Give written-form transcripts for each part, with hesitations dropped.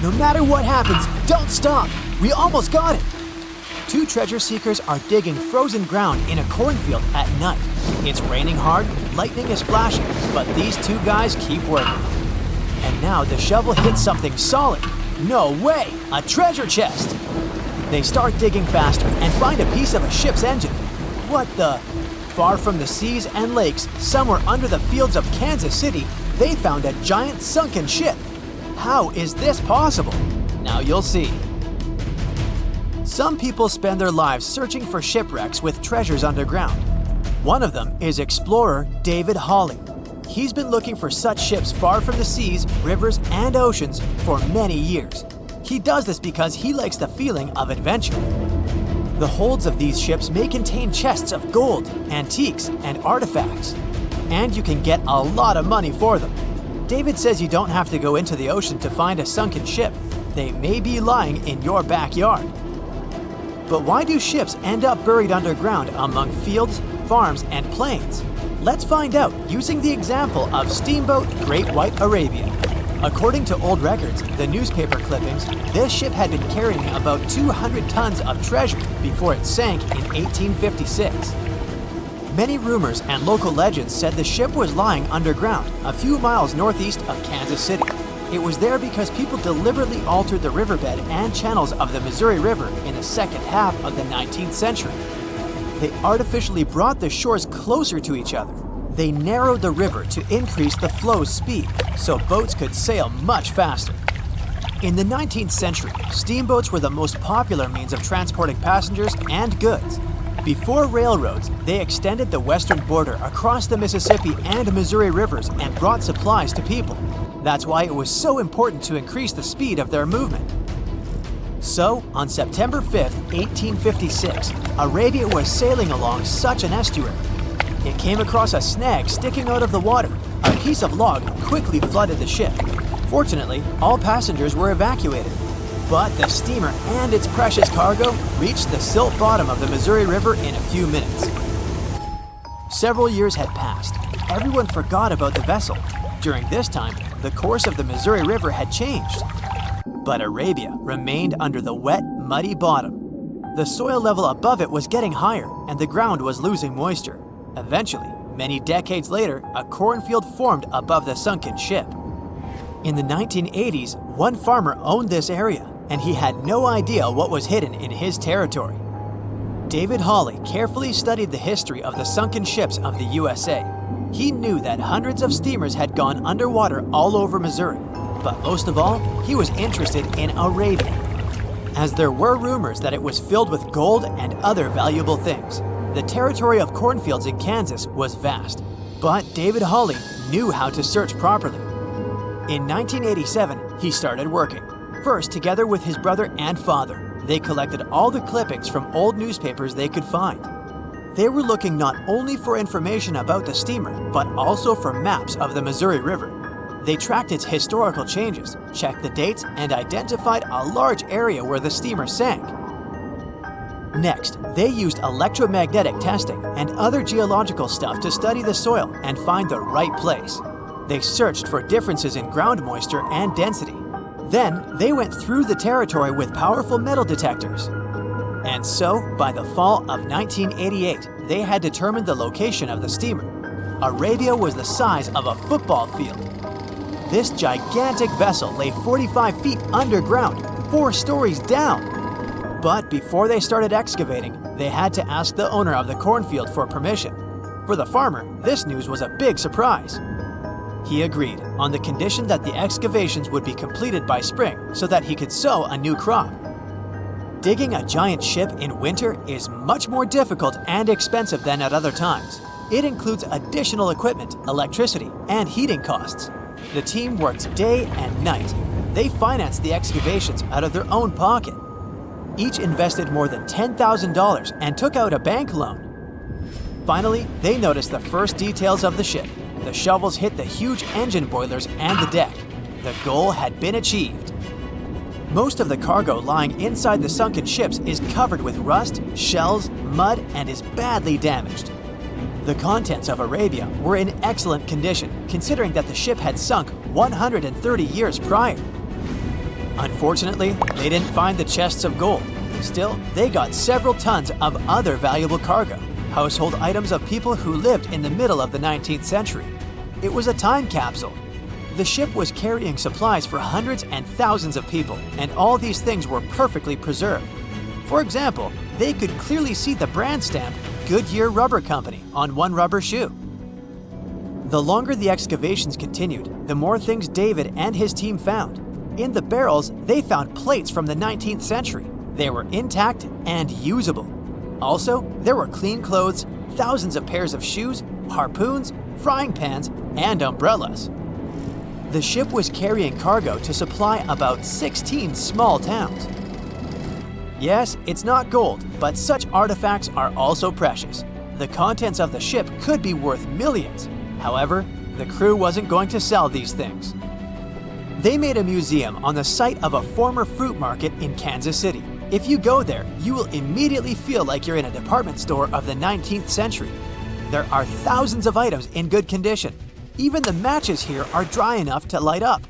No matter what happens, don't stop! We almost got it! Two treasure seekers are digging frozen ground in a cornfield at night. It's raining hard, lightning is flashing, but these two guys keep working. And now the shovel hits something solid. No way! A treasure chest! They start digging faster and find a piece of a ship's engine. What the? Far from the seas and lakes, somewhere under the fields of Kansas City, they found a giant sunken ship. How is this possible? Now you'll see. Some people spend their lives searching for shipwrecks with treasures underground. One of them is explorer David Hawley. He's been looking for such ships far from the seas, rivers, and oceans for many years. He does this because he likes the feeling of adventure. The holds of these ships may contain chests of gold, antiques, and artifacts. And you can get a lot of money for them. David says you don't have to go into the ocean to find a sunken ship. They may be lying in your backyard. But why do ships end up buried underground among fields, farms, and plains? Let's find out using the example of steamboat Great White Arabia. According to old records, the newspaper clippings, this ship had been carrying about 200 tons of treasure before it sank in 1856. Many rumors and local legends said the ship was lying underground a few miles northeast of Kansas City. It was there because people deliberately altered the riverbed and channels of the Missouri River in the second half of the 19th century. They artificially brought the shores closer to each other. They narrowed the river to increase the flow's speed, so boats could sail much faster. In the 19th century, steamboats were the most popular means of transporting passengers and goods. Before railroads, they extended the western border across the Mississippi and Missouri rivers and brought supplies to people. That's why it was so important to increase the speed of their movement. So, on September 5, 1856, Arabia was sailing along such an estuary. It came across a snag sticking out of the water. A piece of log quickly flooded the ship. Fortunately, all passengers were evacuated. But the steamer and its precious cargo reached the silt bottom of the Missouri River in a few minutes. Several years had passed. Everyone forgot about the vessel. During this time, the course of the Missouri River had changed. But Arabia remained under the wet, muddy bottom. The soil level above it was getting higher, and the ground was losing moisture. Eventually, many decades later, a cornfield formed above the sunken ship. In the 1980s, one farmer owned this area, and he had no idea what was hidden in his territory. David Hawley carefully studied the history of the sunken ships of the USA. He knew that hundreds of steamers had gone underwater all over Missouri, but most of all, he was interested in Arabia, as there were rumors that it was filled with gold and other valuable things. The territory of cornfields in Kansas was vast, but David Hawley knew how to search properly. In 1987, he started working. First, together with his brother and father, they collected all the clippings from old newspapers they could find. They were looking not only for information about the steamer, but also for maps of the Missouri River. They tracked its historical changes, checked the dates, and identified a large area where the steamer sank. Next, they used electromagnetic testing and other geological stuff to study the soil and find the right place. They searched for differences in ground moisture and density. Then, they went through the territory with powerful metal detectors. And so, by the fall of 1988, they had determined the location of the steamer. Arabia was the size of a football field. This gigantic vessel lay 45 feet underground, 4 stories down. But before they started excavating, they had to ask the owner of the cornfield for permission. For the farmer, this news was a big surprise. He agreed, on the condition that the excavations would be completed by spring so that he could sow a new crop. Digging a giant ship in winter is much more difficult and expensive than at other times. It includes additional equipment, electricity, and heating costs. The team worked day and night. They financed the excavations out of their own pocket. Each invested more than $10,000 and took out a bank loan. Finally, they noticed the first details of the ship. The shovels hit the huge engine boilers and the deck. The goal had been achieved. Most of the cargo lying inside the sunken ships is covered with rust, shells, mud, and is badly damaged. The contents of Arabia were in excellent condition, considering that the ship had sunk 130 years prior. Unfortunately, they didn't find the chests of gold. Still, they got several tons of other valuable cargo, household items of people who lived in the middle of the 19th century. It was a time capsule. The ship was carrying supplies for hundreds and thousands of people, and all these things were perfectly preserved. For example, they could clearly see the brand stamp Goodyear Rubber Company on one rubber shoe. The longer the excavations continued, the more things David and his team found. In the barrels, they found plates from the 19th century. They were intact and usable. Also, there were clean clothes, thousands of pairs of shoes, harpoons, frying pans, and umbrellas. The ship was carrying cargo to supply about 16 small towns. Yes, it's not gold, but such artifacts are also precious. The contents of the ship could be worth millions. However, the crew wasn't going to sell these things. They made a museum on the site of a former fruit market in Kansas City. If you go there, you will immediately feel like you're in a department store of the 19th century. There are thousands of items in good condition. Even the matches here are dry enough to light up.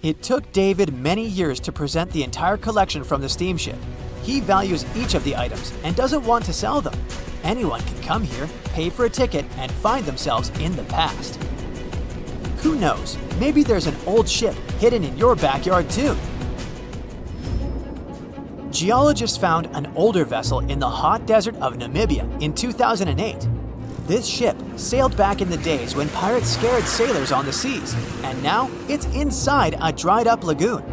It took David many years to present the entire collection from the steamship. He values each of the items and doesn't want to sell them. Anyone can come here, pay for a ticket, and find themselves in the past. Who knows, maybe there's an old ship hidden in your backyard too. Geologists found an older vessel in the hot desert of Namibia in 2008. This ship sailed back in the days when pirates scared sailors on the seas, and now it's inside a dried-up lagoon.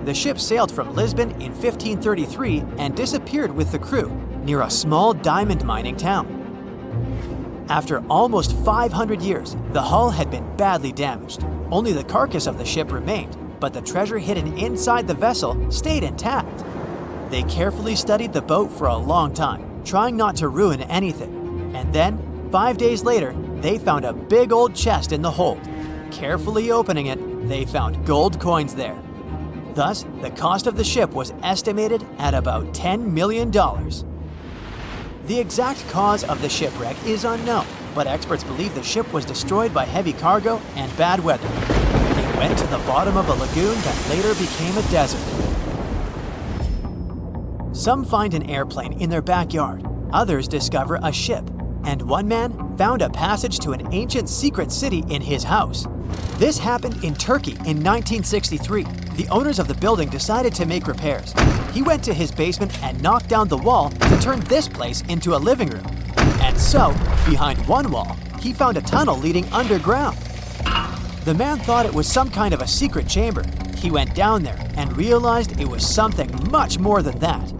The ship sailed from Lisbon in 1533 and disappeared with the crew near a small diamond mining town. After almost 500 years, the hull had been badly damaged. Only the carcass of the ship remained, but the treasure hidden inside the vessel stayed intact. They carefully studied the boat for a long time, trying not to ruin anything. And then, 5 days later, they found a big old chest in the hold. Carefully opening it, they found gold coins there. Thus, the cost of the ship was estimated at about $10 million. The exact cause of the shipwreck is unknown, but experts believe the ship was destroyed by heavy cargo and bad weather. It went to the bottom of a lagoon that later became a desert. Some find an airplane in their backyard, others discover a ship, and one man found a passage to an ancient secret city in his house. This happened in Turkey in 1963. The owners of the building decided to make repairs. He went to his basement and knocked down the wall to turn this place into a living room. And so, behind one wall, he found a tunnel leading underground. The man thought it was some kind of a secret chamber. He went down there and realized it was something much more than that.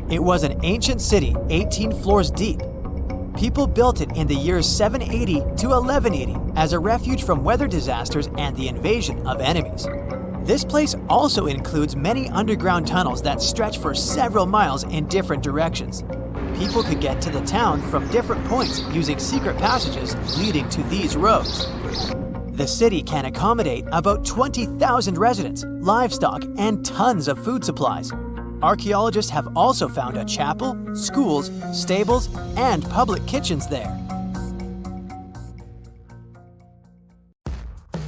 It was an ancient city 18 floors deep. People built it in the years 780 to 1180 as a refuge from weather disasters and the invasion of enemies. This place also includes many underground tunnels that stretch for several miles in different directions. People could get to the town from different points using secret passages leading to these roads. The city can accommodate about 20,000 residents, livestock, and tons of food supplies. Archaeologists have also found a chapel, schools, stables, and public kitchens there.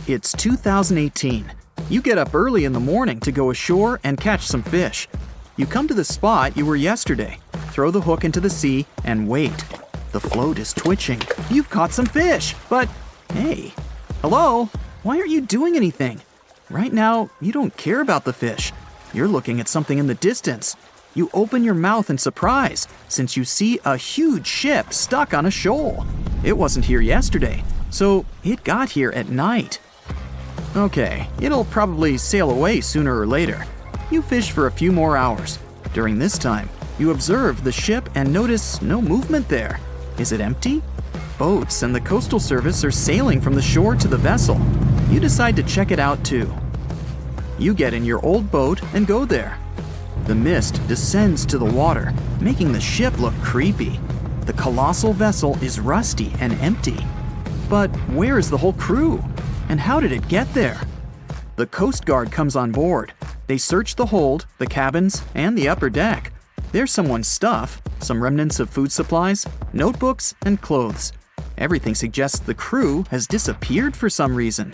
It's 2018. You get up early in the morning to go ashore and catch some fish. You come to the spot you were yesterday, throw the hook into the sea, and wait. The float is twitching. You've caught some fish, but hey, hello? Why aren't you doing anything? Right now, you don't care about the fish. You're looking at something in the distance. You open your mouth in surprise since you see a huge ship stuck on a shoal. It wasn't here yesterday, so it got here at night. Okay, it'll probably sail away sooner or later. You fish for a few more hours. During this time, you observe the ship and notice no movement there. Is it empty? Boats and the Coastal Service are sailing from the shore to the vessel. You decide to check it out too. You get in your old boat and go there. The mist descends to the water, making the ship look creepy. The colossal vessel is rusty and empty. But where is the whole crew? And how did it get there? The Coast Guard comes on board. They search the hold, the cabins, and the upper deck. There's someone's stuff, some remnants of food supplies, notebooks, and clothes. Everything suggests the crew has disappeared for some reason.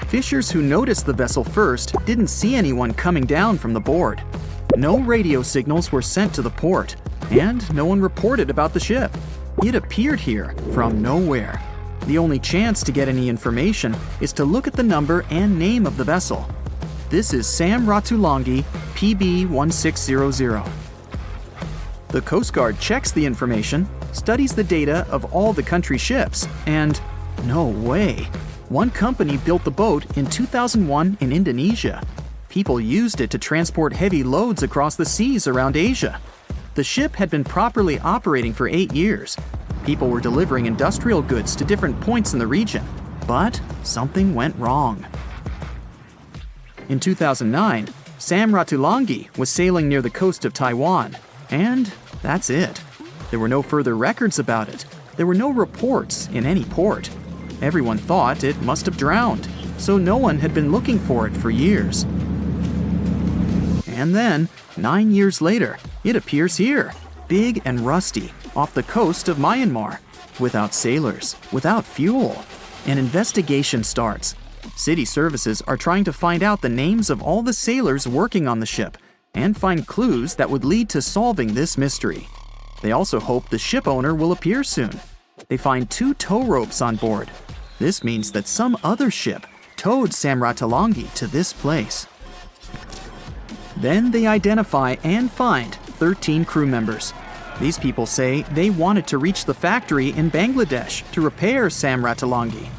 Fishers who noticed the vessel first didn't see anyone coming down from the board. No radio signals were sent to the port, and no one reported about the ship. It appeared here from nowhere. The only chance to get any information is to look at the number and name of the vessel. This is Sam Ratulangi, PB 1600. The Coast Guard checks the information, studies the data of all the country ships, and no way. One company built the boat in 2001 in Indonesia. People used it to transport heavy loads across the seas around Asia. The ship had been properly operating for 8 years. People were delivering industrial goods to different points in the region, but something went wrong. In 2009, Sam Ratulangi was sailing near the coast of Taiwan, and that's it. There were no further records about it. There were no reports in any port. Everyone thought it must have drowned, so no one had been looking for it for years. And then, 9 years later, it appears here, big and rusty, off the coast of Myanmar, without sailors, without fuel. An investigation starts. City services are trying to find out the names of all the sailors working on the ship and find clues that would lead to solving this mystery. They also hope the ship owner will appear soon. They find 2 tow ropes on board. This means that some other ship towed Sam Ratulangi to this place. Then they identify and find 13 crew members. These people say they wanted to reach the factory in Bangladesh to repair Sam Ratulangi.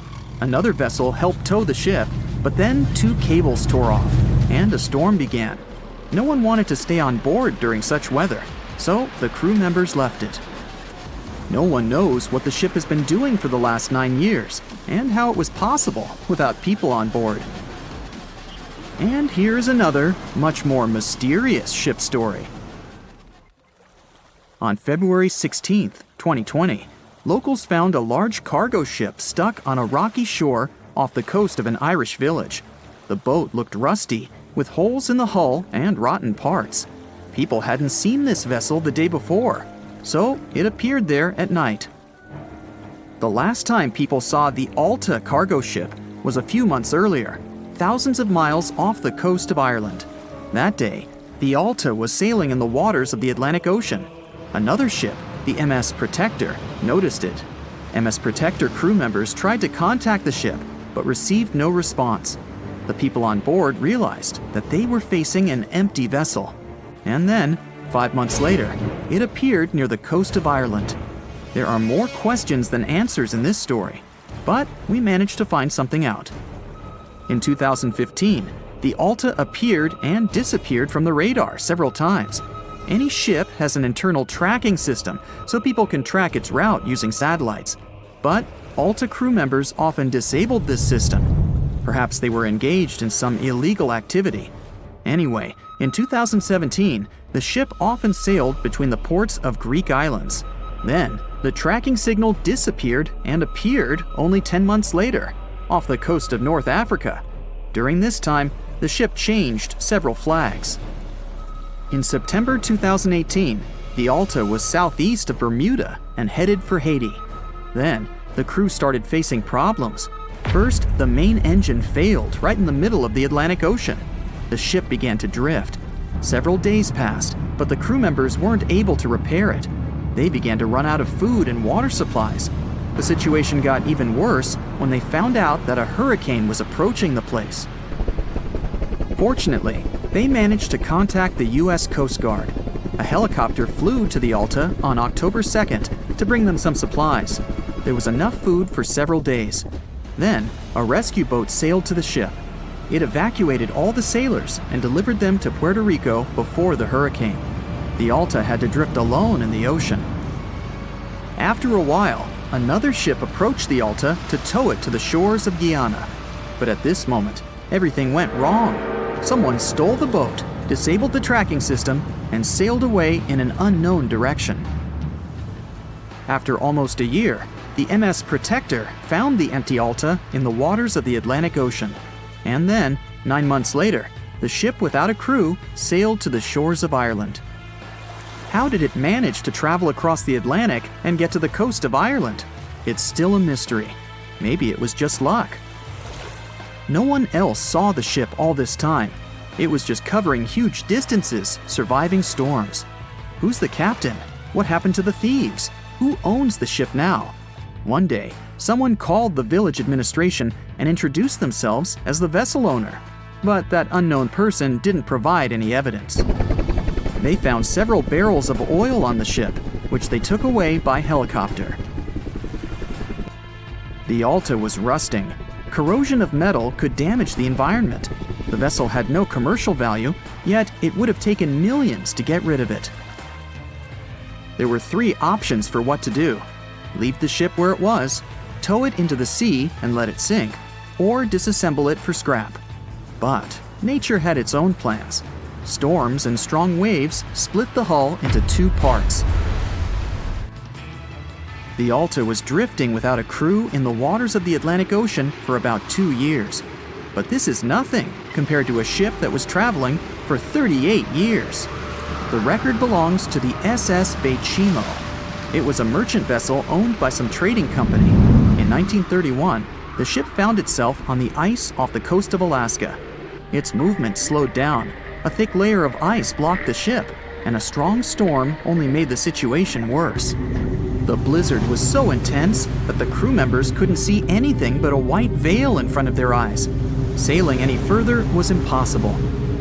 Another vessel helped tow the ship, but then 2 cables tore off, and a storm began. No one wanted to stay on board during such weather, so the crew members left it. No one knows what the ship has been doing for the last 9 years, and how it was possible without people on board. And here's another, much more mysterious ship story. On February 16, 2020, locals found a large cargo ship stuck on a rocky shore off the coast of an Irish village. The boat looked rusty, with holes in the hull and rotten parts. People hadn't seen this vessel the day before, so it appeared there at night. The last time people saw the Alta cargo ship was a few months earlier, thousands of miles off the coast of Ireland. That day, the Alta was sailing in the waters of the Atlantic Ocean. Another ship, the MS Protector, noticed it. MS Protector crew members tried to contact the ship, but received no response. The people on board realized that they were facing an empty vessel. And then, 5 months later, it appeared near the coast of Ireland. There are more questions than answers in this story, but we managed to find something out. In 2015, the Alta appeared and disappeared from the radar several times. Any ship has an internal tracking system, so people can track its route using satellites. But Alta crew members often disabled this system. Perhaps they were engaged in some illegal activity. Anyway, in 2017, the ship often sailed between the ports of Greek islands. Then, the tracking signal disappeared and appeared only 10 months later, off the coast of North Africa. During this time, the ship changed several flags. In September 2018, the Alta was southeast of Bermuda and headed for Haiti. Then, the crew started facing problems. First, the main engine failed right in the middle of the Atlantic Ocean. The ship began to drift. Several days passed, but the crew members weren't able to repair it. They began to run out of food and water supplies. The situation got even worse when they found out that a hurricane was approaching the place. Fortunately, they managed to contact the U.S. Coast Guard. A helicopter flew to the Alta on October 2nd to bring them some supplies. There was enough food for several days. Then, a rescue boat sailed to the ship. It evacuated all the sailors and delivered them to Puerto Rico before the hurricane. The Alta had to drift alone in the ocean. After a while, another ship approached the Alta to tow it to the shores of Guyana. But at this moment, everything went wrong. Someone stole the boat, disabled the tracking system, and sailed away in an unknown direction. After almost a year, the MS Protector found the empty Alta in the waters of the Atlantic Ocean. And then, 9 months later, the ship without a crew sailed to the shores of Ireland. How did it manage to travel across the Atlantic and get to the coast of Ireland? It's still a mystery. Maybe it was just luck. No one else saw the ship all this time. It was just covering huge distances, surviving storms. Who's the captain? What happened to the thieves? Who owns the ship now? One day, someone called the village administration and introduced themselves as the vessel owner. But that unknown person didn't provide any evidence. They found several barrels of oil on the ship, which they took away by helicopter. The Alta was rusting. Corrosion of metal could damage the environment. The vessel had no commercial value, yet it would have taken millions to get rid of it. There were 3 options for what to do: leave the ship where it was, tow it into the sea and let it sink, or disassemble it for scrap. But nature had its own plans. Storms and strong waves split the hull into 2 parts. The Alta was drifting without a crew in the waters of the Atlantic Ocean for about 2 years. But this is nothing compared to a ship that was traveling for 38 years. The record belongs to the SS Baychimo. It was a merchant vessel owned by some trading company. In 1931, the ship found itself on the ice off the coast of Alaska. Its movement slowed down. A thick layer of ice blocked the ship, and a strong storm only made the situation worse. The blizzard was so intense that the crew members couldn't see anything but a white veil in front of their eyes. Sailing any further was impossible.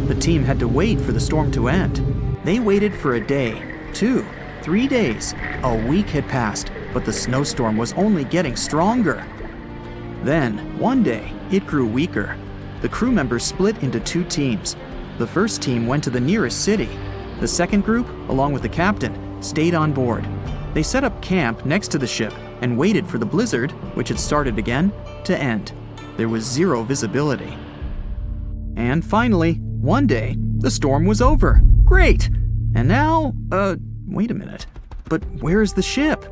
The team had to wait for the storm to end. They waited for a day, 2, 3 days. A week had passed, but the snowstorm was only getting stronger. Then, one day, it grew weaker. The crew members split into 2 teams. The first team went to the nearest city. The second group, along with the captain, stayed on board. They set up camp next to the ship and waited for the blizzard, which had started again, to end. There was 0 visibility. And finally, one day, the storm was over. Great! And now, wait a minute. But where is the ship?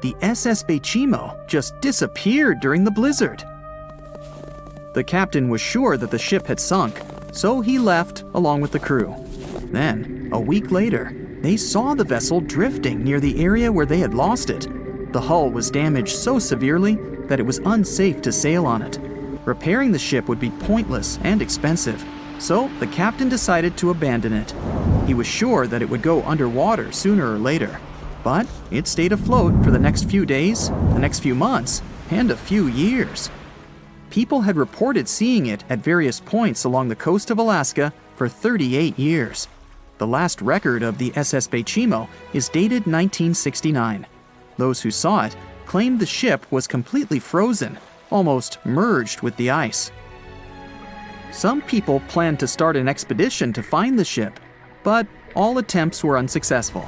The SS Baychimo just disappeared during the blizzard. The captain was sure that the ship had sunk, so he left along with the crew. Then, a week later, they saw the vessel drifting near the area where they had lost it. The hull was damaged so severely that it was unsafe to sail on it. Repairing the ship would be pointless and expensive, so the captain decided to abandon it. He was sure that it would go underwater sooner or later, but it stayed afloat for the next few days, the next few months, and a few years. People had reported seeing it at various points along the coast of Alaska for 38 years. The last record of the SS Baychimo is dated 1969. Those who saw it claimed the ship was completely frozen, almost merged with the ice. Some people planned to start an expedition to find the ship, but all attempts were unsuccessful.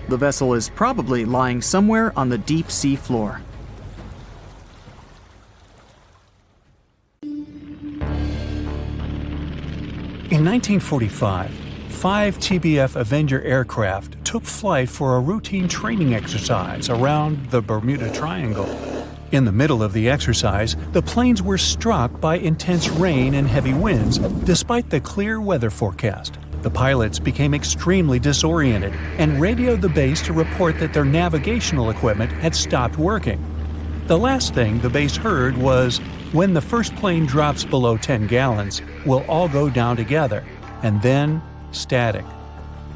The vessel is probably lying somewhere on the deep sea floor. In 1945, 5 TBF Avenger aircraft took flight for a routine training exercise around the Bermuda Triangle. In the middle of the exercise, the planes were struck by intense rain and heavy winds, despite the clear weather forecast. The pilots became extremely disoriented and radioed the base to report that their navigational equipment had stopped working. The last thing the base heard was, "When the first plane drops below 10 gallons, we'll all go down together," and then static.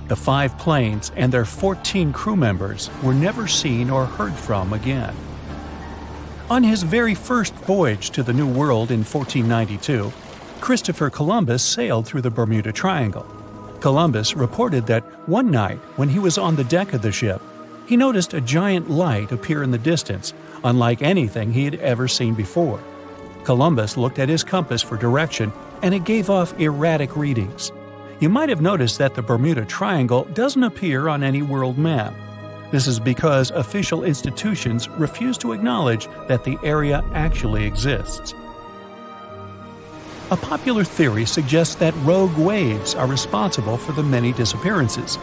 The 5 planes and their 14 crew members were never seen or heard from again. On his very first voyage to the New World in 1492, Christopher Columbus sailed through the Bermuda Triangle. Columbus reported that one night when he was on the deck of the ship, he noticed a giant light appear in the distance, unlike anything he had ever seen before. Columbus looked at his compass for direction, and it gave off erratic readings. You might have noticed that the Bermuda Triangle doesn't appear on any world map. This is because official institutions refuse to acknowledge that the area actually exists. A popular theory suggests that rogue waves are responsible for the many disappearances.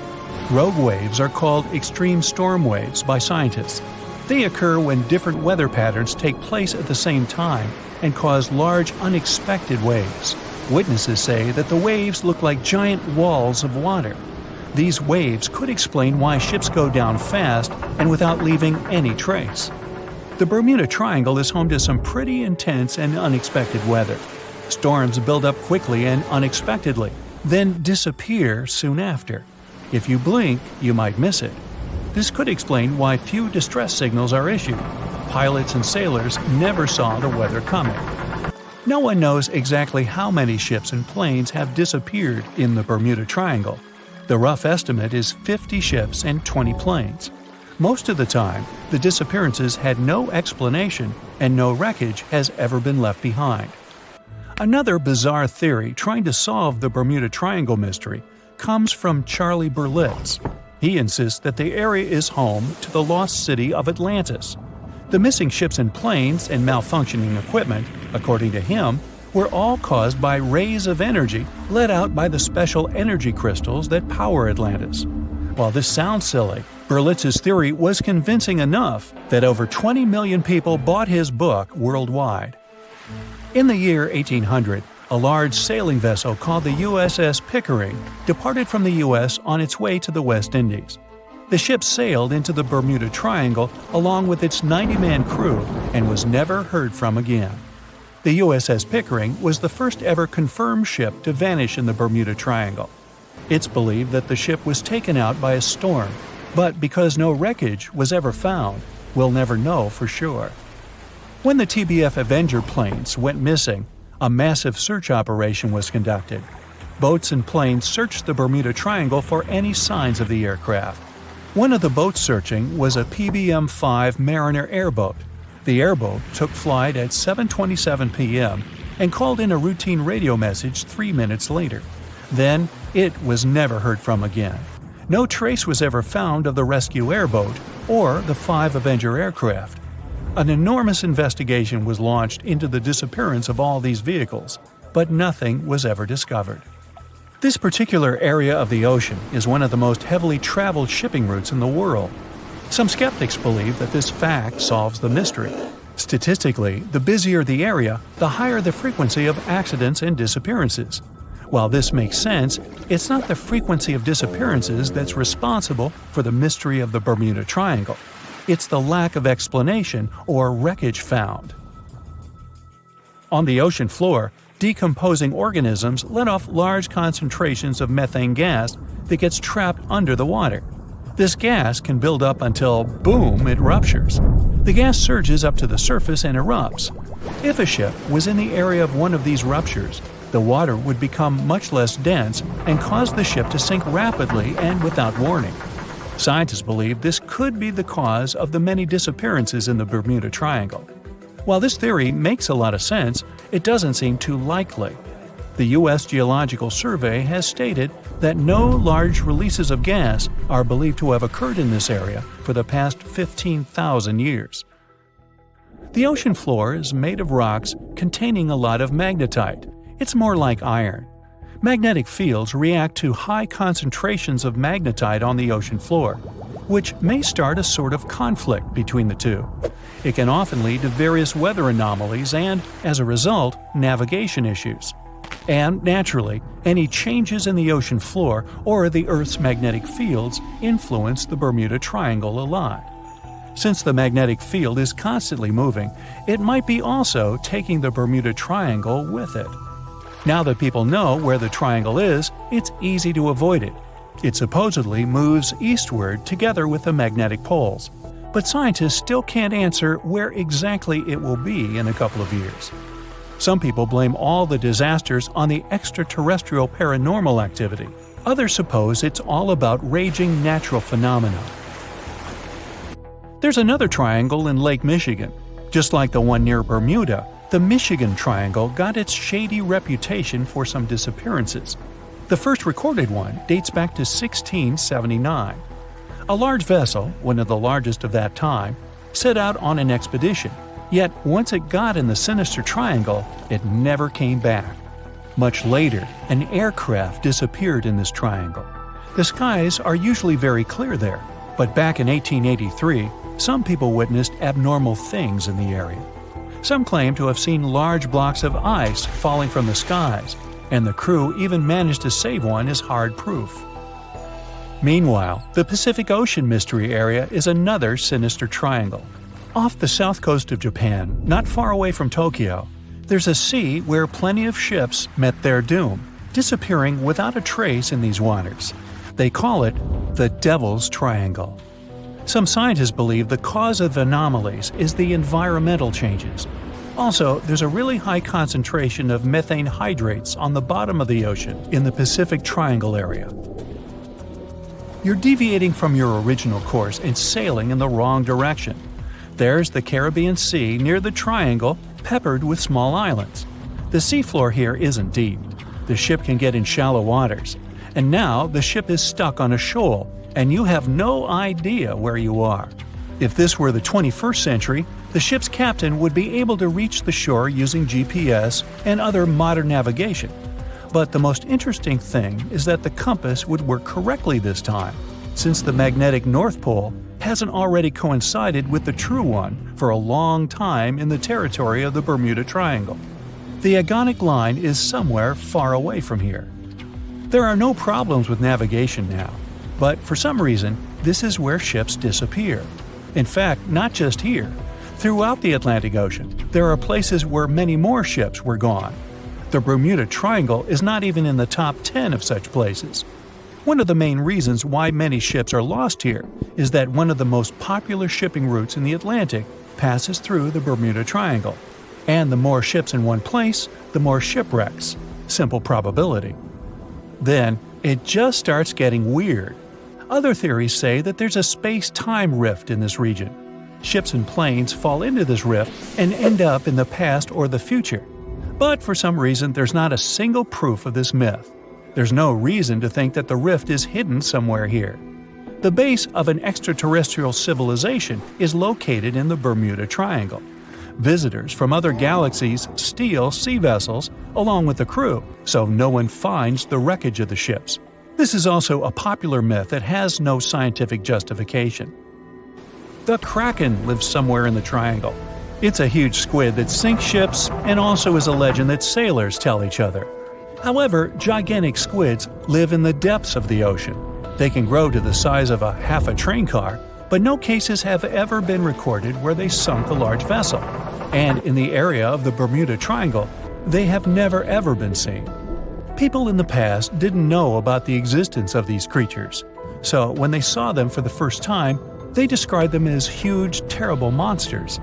Rogue waves are called extreme storm waves by scientists. They occur when different weather patterns take place at the same time and cause large unexpected waves. Witnesses say that the waves look like giant walls of water. These waves could explain why ships go down fast and without leaving any trace. The Bermuda Triangle is home to some pretty intense and unexpected weather. Storms build up quickly and unexpectedly, then disappear soon after. If you blink, you might miss it. This could explain why few distress signals are issued. Pilots and sailors never saw the weather coming. No one knows exactly how many ships and planes have disappeared in the Bermuda Triangle. The rough estimate is 50 ships and 20 planes. Most of the time, the disappearances had no explanation and no wreckage has ever been left behind. Another bizarre theory trying to solve the Bermuda Triangle mystery comes from Charlie Berlitz. He insists that the area is home to the lost city of Atlantis. The missing ships and planes and malfunctioning equipment, according to him, were all caused by rays of energy let out by the special energy crystals that power Atlantis. While this sounds silly, Berlitz's theory was convincing enough that over 20 million people bought his book worldwide. In the year 1800, a large sailing vessel called the USS Pickering departed from the U.S. on its way to the West Indies. The ship sailed into the Bermuda Triangle along with its 90-man crew and was never heard from again. The USS Pickering was the first ever confirmed ship to vanish in the Bermuda Triangle. It's believed that the ship was taken out by a storm, but because no wreckage was ever found, we'll never know for sure. When the TBF Avenger planes went missing, a massive search operation was conducted. Boats and planes searched the Bermuda Triangle for any signs of the aircraft. One of the boats searching was a PBM-5 Mariner airboat. The airboat took flight at 7:27 p.m. and called in a routine radio message 3 minutes later. Then, it was never heard from again. No trace was ever found of the rescue airboat or the 5 Avenger aircraft. An enormous investigation was launched into the disappearance of all these vehicles, but nothing was ever discovered. This particular area of the ocean is one of the most heavily traveled shipping routes in the world. Some skeptics believe that this fact solves the mystery. Statistically, the busier the area, the higher the frequency of accidents and disappearances. While this makes sense, it's not the frequency of disappearances that's responsible for the mystery of the Bermuda Triangle. It's the lack of explanation or wreckage found. On the ocean floor, decomposing organisms let off large concentrations of methane gas that gets trapped under the water. This gas can build up until, boom, it ruptures. The gas surges up to the surface and erupts. If a ship was in the area of one of these ruptures, the water would become much less dense and cause the ship to sink rapidly and without warning. Scientists believe this could be the cause of the many disappearances in the Bermuda Triangle. While this theory makes a lot of sense, it doesn't seem too likely. The U.S. Geological Survey has stated that no large releases of gas are believed to have occurred in this area for the past 15,000 years. The ocean floor is made of rocks containing a lot of magnetite. It's more like iron. Magnetic fields react to high concentrations of magnetite on the ocean floor, which may start a sort of conflict between the two. It can often lead to various weather anomalies and, as a result, navigation issues. And, naturally, any changes in the ocean floor or the Earth's magnetic fields influence the Bermuda Triangle a lot. Since the magnetic field is constantly moving, it might be also taking the Bermuda Triangle with it. Now that people know where the triangle is, it's easy to avoid it. It supposedly moves eastward together with the magnetic poles, but scientists still can't answer where exactly it will be in a couple of years. Some people blame all the disasters on the extraterrestrial paranormal activity. Others suppose it's all about raging natural phenomena. There's another triangle in Lake Michigan. Just like the one near Bermuda, the Michigan Triangle got its shady reputation for some disappearances. The first recorded one dates back to 1679. A large vessel, one of the largest of that time, set out on an expedition, yet once it got in the sinister triangle, it never came back. Much later, an aircraft disappeared in this triangle. The skies are usually very clear there, but back in 1883, some people witnessed abnormal things in the area. Some claim to have seen large blocks of ice falling from the skies, and the crew even managed to save one as hard proof. Meanwhile, the Pacific Ocean Mystery Area is another sinister triangle. Off the south coast of Japan, not far away from Tokyo, There's a sea where plenty of ships met their doom, disappearing without a trace in these waters. They call it the Devil's Triangle. Some scientists believe the cause of anomalies is the environmental changes. Also, there's a really high concentration of methane hydrates on the bottom of the ocean in the Pacific Triangle area. You're deviating from your original course and sailing in the wrong direction. There's the Caribbean Sea near the triangle, peppered with small islands. The seafloor here isn't deep. The ship can get in shallow waters. And now the ship is stuck on a shoal, and you have no idea where you are. If this were the 21st century, the ship's captain would be able to reach the shore using GPS and other modern navigation. But the most interesting thing is that the compass would work correctly this time, since the magnetic North Pole hasn't already coincided with the true one for a long time in the territory of the Bermuda Triangle. The agonic line is somewhere far away from here. There are no problems with navigation now, but for some reason, this is where ships disappear. In fact, not just here. Throughout the Atlantic Ocean, there are places where many more ships were gone. The Bermuda Triangle is not even in the top 10 of such places. One of the main reasons why many ships are lost here is that one of the most popular shipping routes in the Atlantic passes through the Bermuda Triangle. And the more ships in one place, the more shipwrecks. Simple probability. Then, it just starts getting weird. Other theories say that there's a space-time rift in this region. Ships and planes fall into this rift and end up in the past or the future. But for some reason, there's not a single proof of this myth. There's no reason to think that the rift is hidden somewhere here. The base of an extraterrestrial civilization is located in the Bermuda Triangle. Visitors from other galaxies steal sea vessels along with the crew, so no one finds the wreckage of the ships. This is also a popular myth that has no scientific justification. The Kraken lives somewhere in the triangle. It's a huge squid that sinks ships and also is a legend that sailors tell each other. However, gigantic squids live in the depths of the ocean. They can grow to the size of half a train car, but no cases have ever been recorded where they sunk a large vessel. And in the area of the Bermuda Triangle, they have never ever been seen. People in the past didn't know about the existence of these creatures, so when they saw them for the first time, they described them as huge, terrible monsters.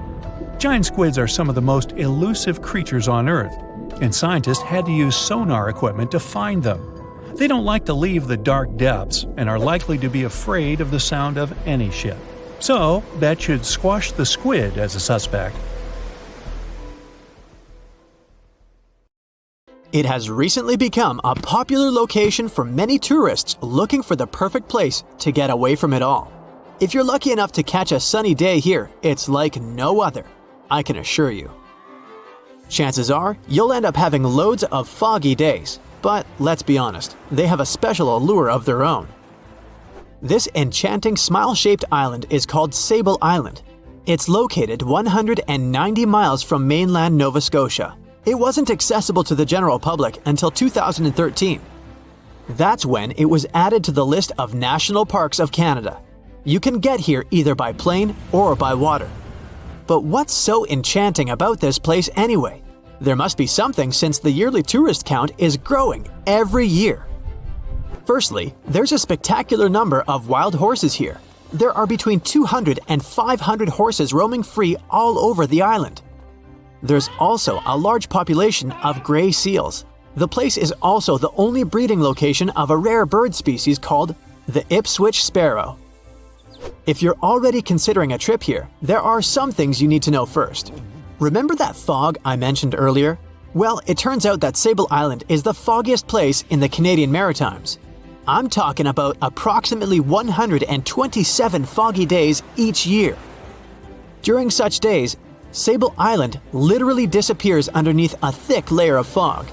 Giant squids are some of the most elusive creatures on Earth, and scientists had to use sonar equipment to find them. They don't like to leave the dark depths and are likely to be afraid of the sound of any ship. So, that should squash the squid as a suspect. It has recently become a popular location for many tourists looking for the perfect place to get away from it all. If you're lucky enough to catch a sunny day here, it's like no other, I can assure you. Chances are, you'll end up having loads of foggy days, but let's be honest, they have a special allure of their own. This enchanting smile-shaped island is called Sable Island. It's located 190 miles from mainland Nova Scotia. It wasn't accessible to the general public until 2013. That's when it was added to the list of National Parks of Canada. You can get here either by plane or by water. But what's so enchanting about this place anyway? There must be something since the yearly tourist count is growing every year. Firstly, there's a spectacular number of wild horses here. There are between 200 and 500 horses roaming free all over the island. There's also a large population of gray seals. The place is also the only breeding location of a rare bird species called the Ipswich sparrow. If you're already considering a trip here, there are some things you need to know first. Remember that fog I mentioned earlier? Well, it turns out that Sable Island is the foggiest place in the Canadian Maritimes. I'm talking about approximately 127 foggy days each year. During such days, Sable Island literally disappears underneath a thick layer of fog.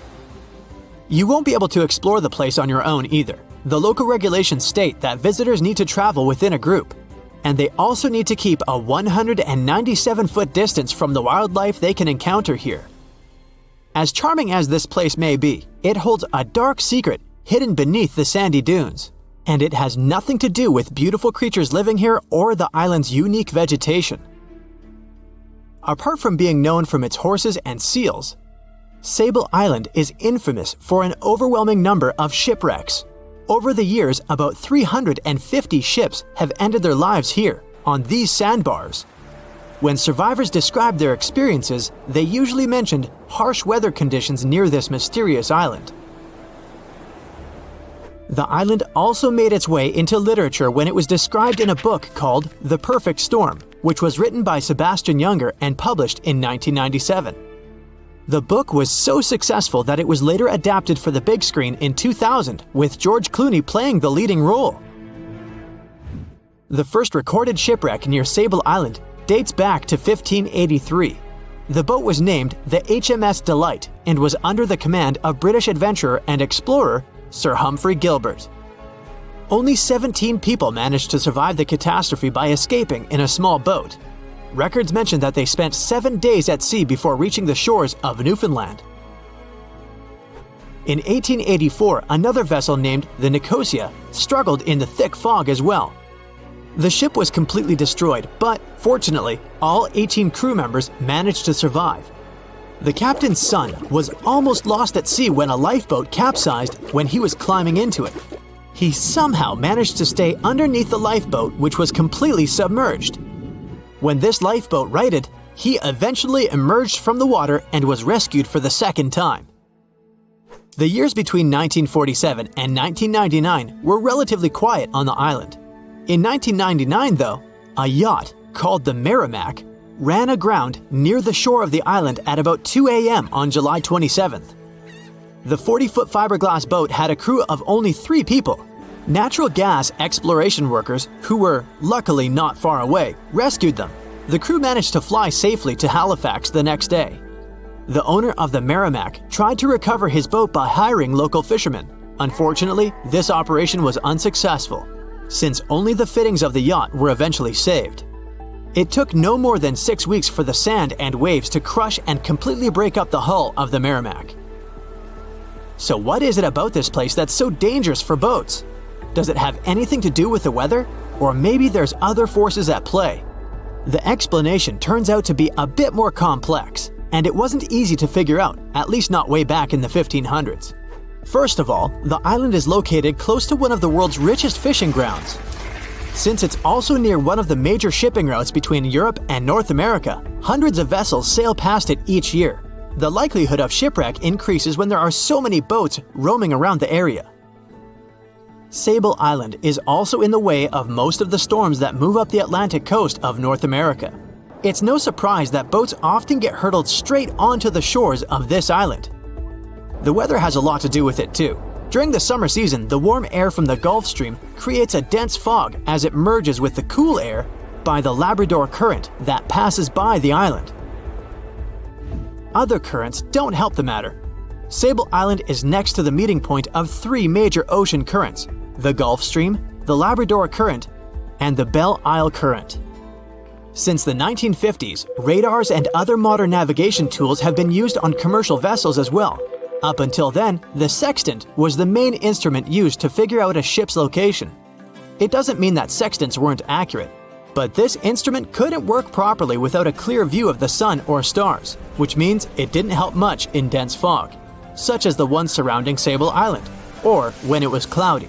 You won't be able to explore the place on your own either. The local regulations state that visitors need to travel within a group, and they also need to keep a 197-foot distance from the wildlife they can encounter here. As charming as this place may be, it holds a dark secret hidden beneath the sandy dunes, and it has nothing to do with beautiful creatures living here or the island's unique vegetation. Apart from being known from its horses and seals, Sable Island is infamous for an overwhelming number of shipwrecks. Over the years, about 350 ships have ended their lives here, on these sandbars. When survivors described their experiences, they usually mentioned harsh weather conditions near this mysterious island. The island also made its way into literature when it was described in a book called The Perfect Storm, which was written by Sebastian Junger and published in 1997. The book was so successful that it was later adapted for the big screen in 2000, with George Clooney playing the leading role. The first recorded shipwreck near Sable Island dates back to 1583. The boat was named the HMS Delight and was under the command of British adventurer and explorer Sir Humphrey Gilbert. Only 17 people managed to survive the catastrophe by escaping in a small boat. Records mention that they spent 7 days at sea before reaching the shores of Newfoundland. In 1884, another vessel named the Nicosia struggled in the thick fog as well. The ship was completely destroyed, but fortunately, all 18 crew members managed to survive. The captain's son was almost lost at sea when a lifeboat capsized when he was climbing into it. He somehow managed to stay underneath the lifeboat, which was completely submerged. When this lifeboat righted, he eventually emerged from the water and was rescued for the second time. The years between 1947 and 1999 were relatively quiet on the island. In 1999, though, a yacht called the Merrimack ran aground near the shore of the island at about 2 a.m. on July 27th. The 40-foot fiberglass boat had a crew of only 3 people. Natural gas exploration workers, who were luckily not far away, rescued them. The crew managed to fly safely to Halifax the next day. The owner of the Merrimack tried to recover his boat by hiring local fishermen. Unfortunately, this operation was unsuccessful, since only the fittings of the yacht were eventually saved. It took no more than 6 weeks for the sand and waves to crush and completely break up the hull of the Merrimack. So what is it about this place that's so dangerous for boats? Does it have anything to do with the weather? Or maybe there's other forces at play? The explanation turns out to be a bit more complex, and it wasn't easy to figure out, at least not way back in the 1500s. First of all, the island is located close to one of the world's richest fishing grounds. Since it's also near one of the major shipping routes between Europe and North America, hundreds of vessels sail past it each year. The likelihood of shipwreck increases when there are so many boats roaming around the area. Sable Island is also in the way of most of the storms that move up the Atlantic coast of North America. It's no surprise that boats often get hurtled straight onto the shores of this island. The weather has a lot to do with it too. During the summer season, the warm air from the Gulf Stream creates a dense fog as it merges with the cool air by the Labrador Current that passes by the island. Other currents don't help the matter. Sable Island is next to the meeting point of 3 major ocean currents: the Gulf Stream, the Labrador Current, and the Belle Isle Current. Since the 1950s, radars and other modern navigation tools have been used on commercial vessels as well. Up until then, the sextant was the main instrument used to figure out a ship's location. It doesn't mean that sextants weren't accurate, but this instrument couldn't work properly without a clear view of the sun or stars, which means it didn't help much in dense fog, such as the one surrounding Sable Island, or when it was cloudy.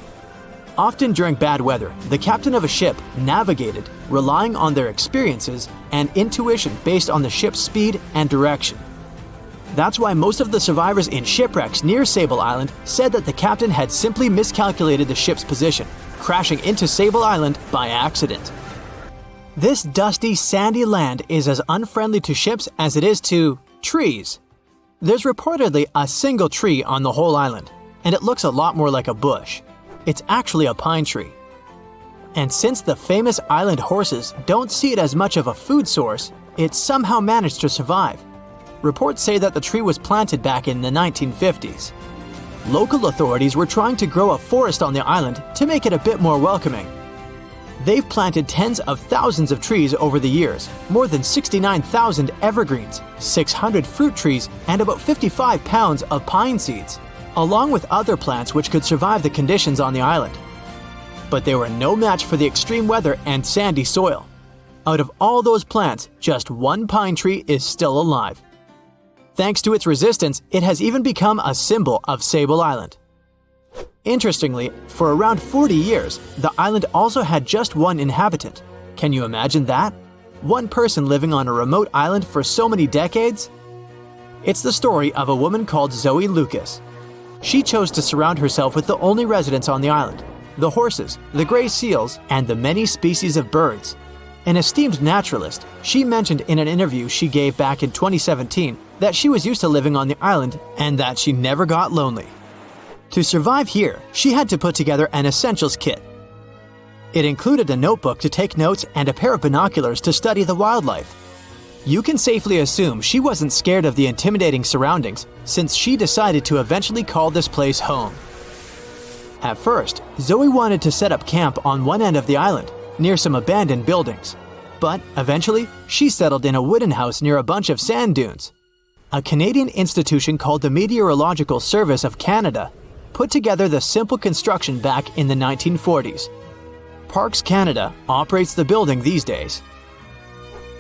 Often during bad weather, the captain of a ship navigated, relying on their experiences and intuition based on the ship's speed and direction. That's why most of the survivors in shipwrecks near Sable Island said that the captain had simply miscalculated the ship's position, crashing into Sable Island by accident. This dusty, sandy land is as unfriendly to ships as it is to trees. There's reportedly a single tree on the whole island, and it looks a lot more like a bush. It's actually a pine tree. And since the famous island horses don't see it as much of a food source, it somehow managed to survive. Reports say that the tree was planted back in the 1950s. Local authorities were trying to grow a forest on the island to make it a bit more welcoming. They've planted tens of thousands of trees over the years, more than 69,000 evergreens, 600 fruit trees, and about 55 pounds of pine seeds, along with other plants which could survive the conditions on the island. But they were no match for the extreme weather and sandy soil. Out of all those plants, just one pine tree is still alive. Thanks to its resistance, it has even become a symbol of Sable Island. Interestingly, for around 40 years, the island also had just one inhabitant. Can you imagine that? One person living on a remote island for so many decades? It's the story of a woman called Zoe Lucas. She chose to surround herself with the only residents on the island: the horses, the gray seals, and the many species of birds. An esteemed naturalist, she mentioned in an interview she gave back in 2017 that she was used to living on the island and that she never got lonely. To survive here, she had to put together an essentials kit. It included a notebook to take notes and a pair of binoculars to study the wildlife. You can safely assume she wasn't scared of the intimidating surroundings, since she decided to eventually call this place home. At first, Zoe wanted to set up camp on one end of the island, near some abandoned buildings. But eventually, she settled in a wooden house near a bunch of sand dunes. A Canadian institution called the Meteorological Service of Canada put together the simple construction back in the 1940s. Parks Canada operates the building these days.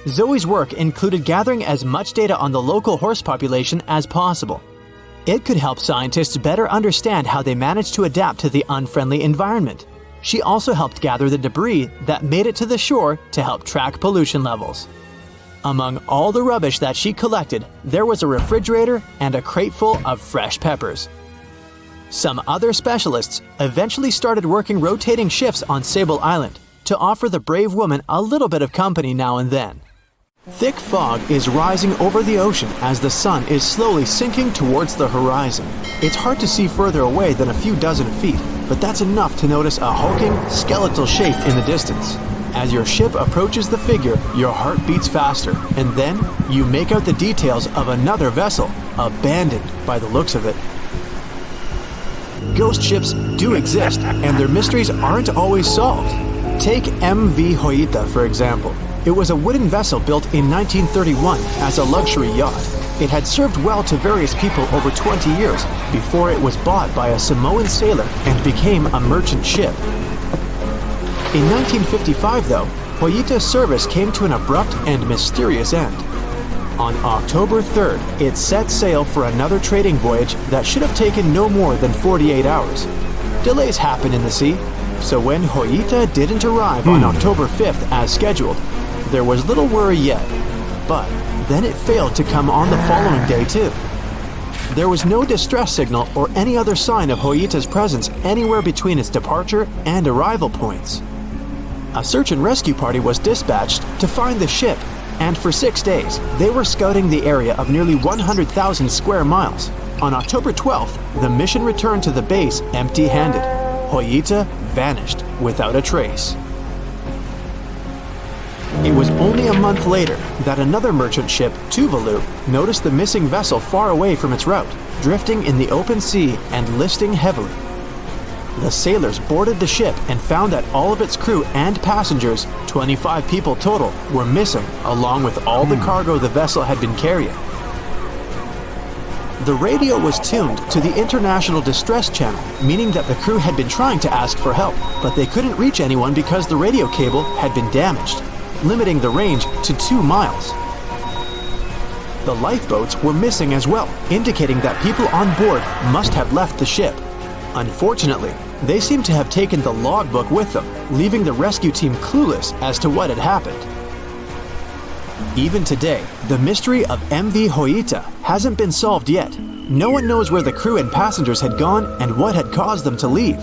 Zoe's work included gathering as much data on the local horse population as possible. It could help scientists better understand how they managed to adapt to the unfriendly environment. She also helped gather the debris that made it to the shore to help track pollution levels. Among all the rubbish that she collected, there was a refrigerator and a crate full of fresh peppers. Some other specialists eventually started working rotating shifts on Sable Island to offer the brave woman a little bit of company now and then. Thick fog is rising over the ocean as the sun is slowly sinking towards the horizon. It's hard to see further away than a few dozen feet, but that's enough to notice a hulking, skeletal shape in the distance. As your ship approaches the figure, your heart beats faster, and then you make out the details of another vessel, abandoned by the looks of it. Ghost ships do exist, and their mysteries aren't always solved. Take MV Hoita, for example. It was a wooden vessel built in 1931 as a luxury yacht. It had served well to various people over 20 years before it was bought by a Samoan sailor and became a merchant ship. In 1955, though, Hoita's service came to an abrupt and mysterious end. On October 3rd, it set sail for another trading voyage that should have taken no more than 48 hours. Delays happen in the sea, so when Hoita didn't arrive on October 5th as scheduled, there was little worry yet. But then it failed to come on the following day too. There was no distress signal or any other sign of Hoita's presence anywhere between its departure and arrival points. A search and rescue party was dispatched to find the ship, and for 6 days, they were scouting the area of nearly 100,000 square miles. On October 12th, the mission returned to the base empty-handed. Hoita vanished without a trace. It was only a month later that another merchant ship, Tuvalu, noticed the missing vessel far away from its route, drifting in the open sea and listing heavily. The sailors boarded the ship and found that all of its crew and passengers, 25 people total, were missing, along with all the cargo the vessel had been carrying. The radio was tuned to the International Distress Channel, meaning that the crew had been trying to ask for help, but they couldn't reach anyone because the radio cable had been damaged, limiting the range to 2 miles. The lifeboats were missing as well, indicating that people on board must have left the ship. Unfortunately, they seem to have taken the logbook with them, leaving the rescue team clueless as to what had happened. Even today, the mystery of MV Hoita hasn't been solved yet. No one knows where the crew and passengers had gone and what had caused them to leave.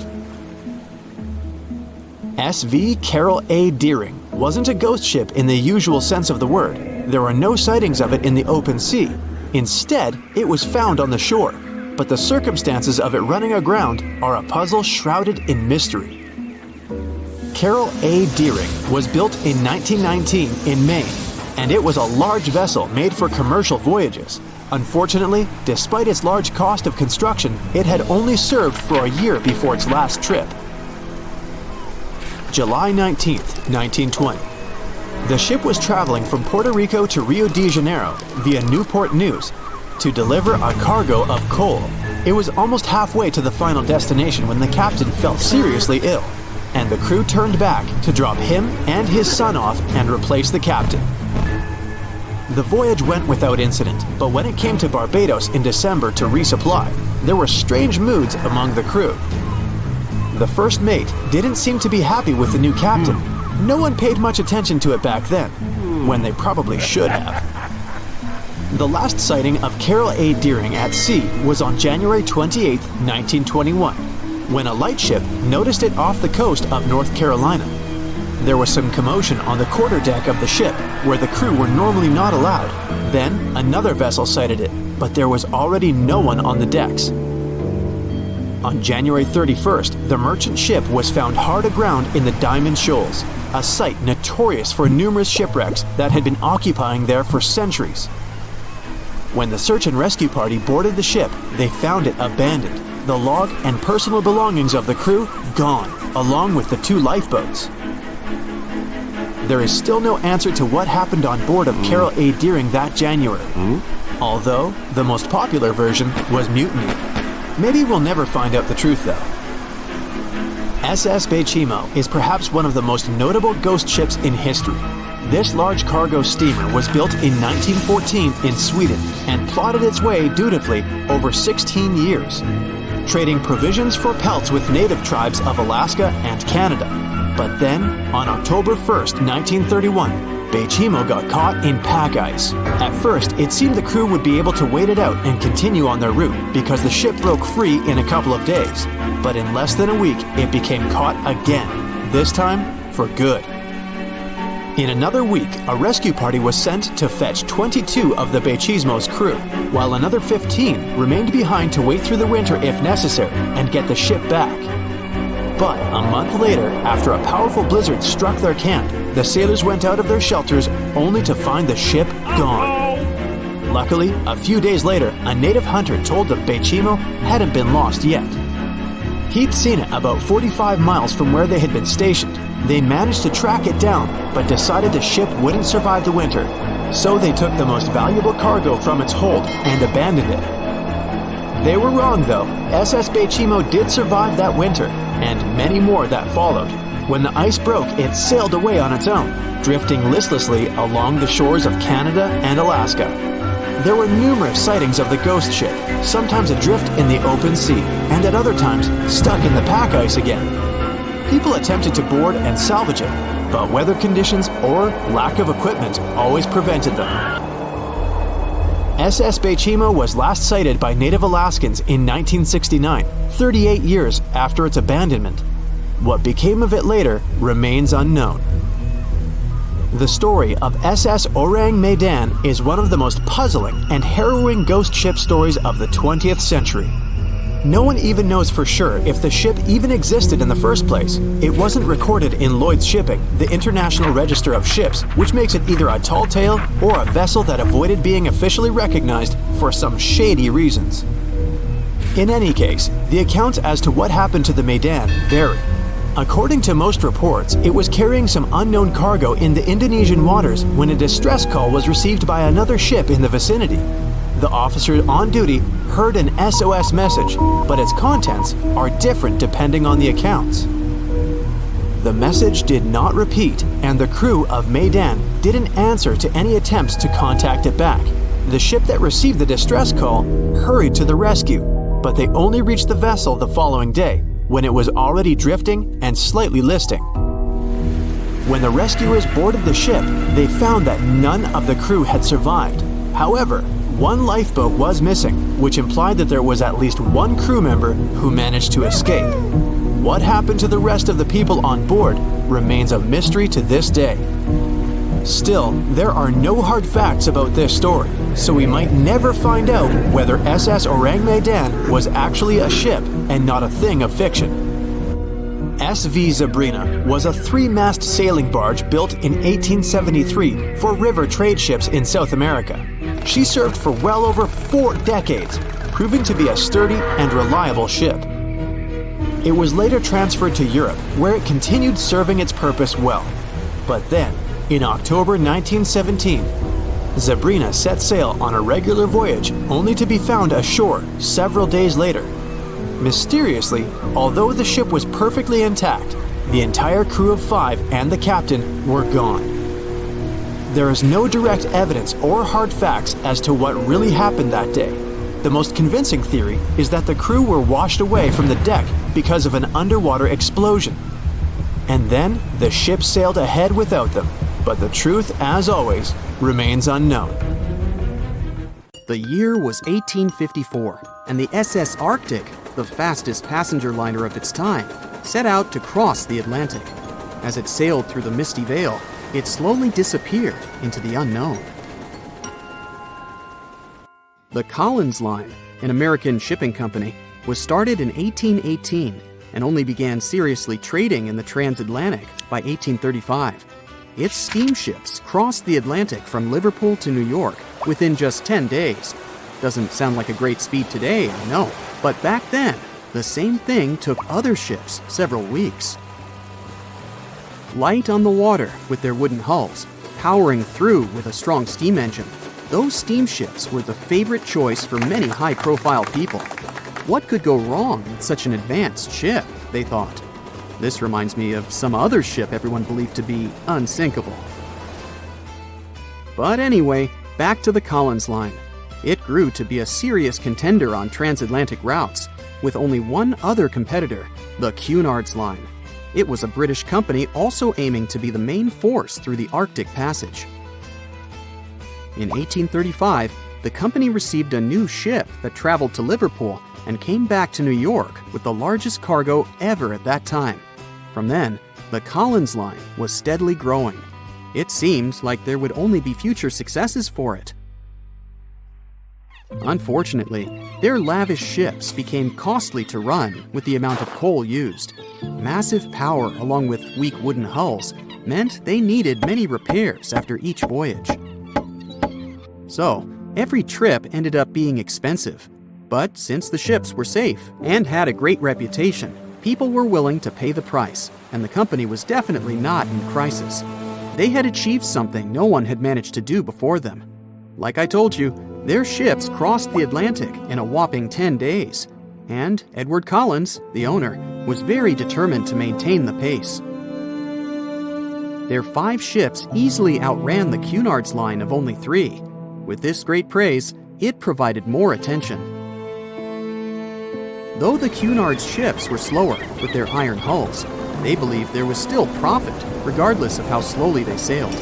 SV Carol A. Deering wasn't a ghost ship in the usual sense of the word. There were no sightings of it in the open sea. Instead, it was found on the shore, but the circumstances of it running aground are a puzzle shrouded in mystery. Carol A. Deering was built in 1919 in Maine, and it was a large vessel made for commercial voyages. Unfortunately, despite its large cost of construction, it had only served for a year before its last trip. July 19, 1920. The ship was traveling from Puerto Rico to Rio de Janeiro via Newport News to deliver a cargo of coal. It was almost halfway to the final destination when the captain fell seriously ill, and the crew turned back to drop him and his son off and replace the captain. The voyage went without incident, but when it came to Barbados in December to resupply, there were strange moods among the crew. The first mate didn't seem to be happy with the new captain. No one paid much attention to it back then, when they probably should have. The last sighting of Carol A. Deering at sea was on January 28, 1921, when a lightship noticed it off the coast of North Carolina. There was some commotion on the quarterdeck of the ship, where the crew were normally not allowed. Then, another vessel sighted it, but there was already no one on the decks. On January 31st, the merchant ship was found hard aground in the Diamond Shoals, a site notorious for numerous shipwrecks that had been occupying there for centuries. When the search and rescue party boarded the ship, they found it abandoned, the log and personal belongings of the crew gone, along with the 2 lifeboats. There is still no answer to what happened on board of Carol A. Deering that January, although the most popular version was mutiny. Maybe we'll never find out the truth though. SS Baychimo is perhaps one of the most notable ghost ships in history. This large cargo steamer was built in 1914 in Sweden and plodded its way dutifully over 16 years, trading provisions for pelts with native tribes of Alaska and Canada. But then, on October 1st, 1931, Baychimo got caught in pack ice. At first, it seemed the crew would be able to wait it out and continue on their route because the ship broke free in a couple of days. But in less than a week, it became caught again, this time for good. In another week, a rescue party was sent to fetch 22 of the Baychimo's crew, while another 15 remained behind to wait through the winter if necessary and get the ship back. But a month later, after a powerful blizzard struck their camp, the sailors went out of their shelters only to find the ship gone. Luckily, a few days later, a native hunter told that Baychimo hadn't been lost yet. He'd seen it about 45 miles from where they had been stationed. They managed to track it down, but decided the ship wouldn't survive the winter. So they took the most valuable cargo from its hold and abandoned it. They were wrong though. SS Baychimo did survive that winter, and many more that followed. When the ice broke, it sailed away on its own, drifting listlessly along the shores of Canada and Alaska. There were numerous sightings of the ghost ship, sometimes adrift in the open sea, and at other times stuck in the pack ice again. People attempted to board and salvage it, but weather conditions or lack of equipment always prevented them. SS Baychimo was last sighted by native Alaskans in 1969, 38 years after its abandonment. What became of it later remains unknown. The story of SS Orang Medan is one of the most puzzling and harrowing ghost ship stories of the 20th century. No one even knows for sure if the ship even existed in the first place. It wasn't recorded in Lloyd's Shipping, the International Register of Ships, which makes it either a tall tale or a vessel that avoided being officially recognized for some shady reasons. In any case, the accounts as to what happened to the Medan vary. According to most reports, it was carrying some unknown cargo in the Indonesian waters when a distress call was received by another ship in the vicinity. The officer on duty heard an SOS message, but its contents are different depending on the accounts. The message did not repeat, and the crew of Medan didn't answer to any attempts to contact it back. The ship that received the distress call hurried to the rescue, but they only reached the vessel the following day, when it was already drifting and slightly listing. When the rescuers boarded the ship, they found that none of the crew had survived. However, one lifeboat was missing, which implied that there was at least one crew member who managed to escape. What happened to the rest of the people on board remains a mystery to this day. Still, there are no hard facts about this story, so we might never find out whether SS Orang Medan was actually a ship and not a thing of fiction. SV Zabrina was a 3-mast sailing barge built in 1873 for river trade ships in South America. She served for well over 4 decades, proving to be a sturdy and reliable ship. It was later transferred to Europe, where it continued serving its purpose well. But then, in October 1917, Zabrina set sail on a regular voyage only to be found ashore several days later. Mysteriously, although the ship was perfectly intact, the entire crew of 5 and the captain were gone. there is no direct evidence or hard facts as to what really happened that day. The most convincing theory is that the crew were washed away from the deck because of an underwater explosion. And then the ship sailed ahead without them. But the truth, as always, remains unknown. The year was 1854, and the SS Arctic, the fastest passenger liner of its time, set out to cross the Atlantic. As it sailed through the misty veil, it slowly disappeared into the unknown. The Collins Line, an American shipping company, was started in 1818 and only began seriously trading in the transatlantic by 1835. Its steamships crossed the Atlantic from Liverpool to New York within just 10 days. Doesn't sound like a great speed today, I know, but back then, the same thing took other ships several weeks. Light on the water with their wooden hulls, powering through with a strong steam engine, those steamships were the favorite choice for many high-profile people. What could go wrong with such an advanced ship, they thought. This reminds me of some other ship everyone believed to be unsinkable. But anyway, back to the Collins Line. It grew to be a serious contender on transatlantic routes, with only one other competitor, the Cunard's Line. It was a British company also aiming to be the main force through the Arctic Passage. In 1835, the company received a new ship that traveled to Liverpool and came back to New York with the largest cargo ever at that time. From then, the Collins Line was steadily growing. It seemed like there would only be future successes for it. Unfortunately, their lavish ships became costly to run with the amount of coal used. Massive power along with weak wooden hulls meant they needed many repairs after each voyage. So, every trip ended up being expensive. But since the ships were safe and had a great reputation, people were willing to pay the price, and the company was definitely not in crisis. They had achieved something no one had managed to do before them. Like I told you, their ships crossed the Atlantic in a whopping 10 days, and Edward Collins, the owner, was very determined to maintain the pace. Their 5 ships easily outran the Cunard's Line of only 3. With this great praise, it provided more attention. Though the Cunard's ships were slower with their iron hulls, they believed there was still profit, regardless of how slowly they sailed.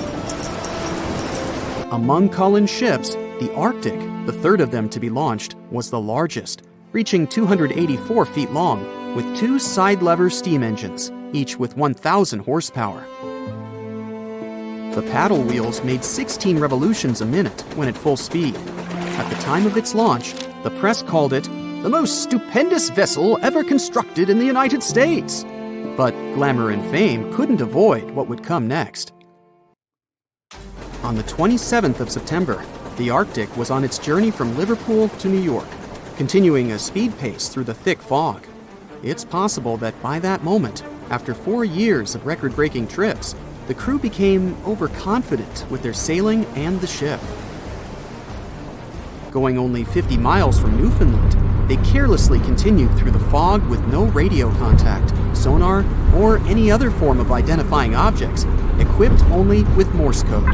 Among Collins' ships, the Arctic, the third of them to be launched, was the largest, reaching 284 feet long, with 2 side-lever steam engines, each with 1,000 horsepower. The paddle wheels made 16 revolutions a minute when at full speed. At the time of its launch, the press called it the most stupendous vessel ever constructed in the United States. But glamour and fame couldn't avoid what would come next. On the 27th of September, the Arctic was on its journey from Liverpool to New York, continuing a speed pace through the thick fog. It's possible that by that moment, after 4 years of record-breaking trips, the crew became overconfident with their sailing and the ship. Going only 50 miles from Newfoundland, they carelessly continued through the fog with no radio contact, sonar, or any other form of identifying objects, equipped only with Morse code.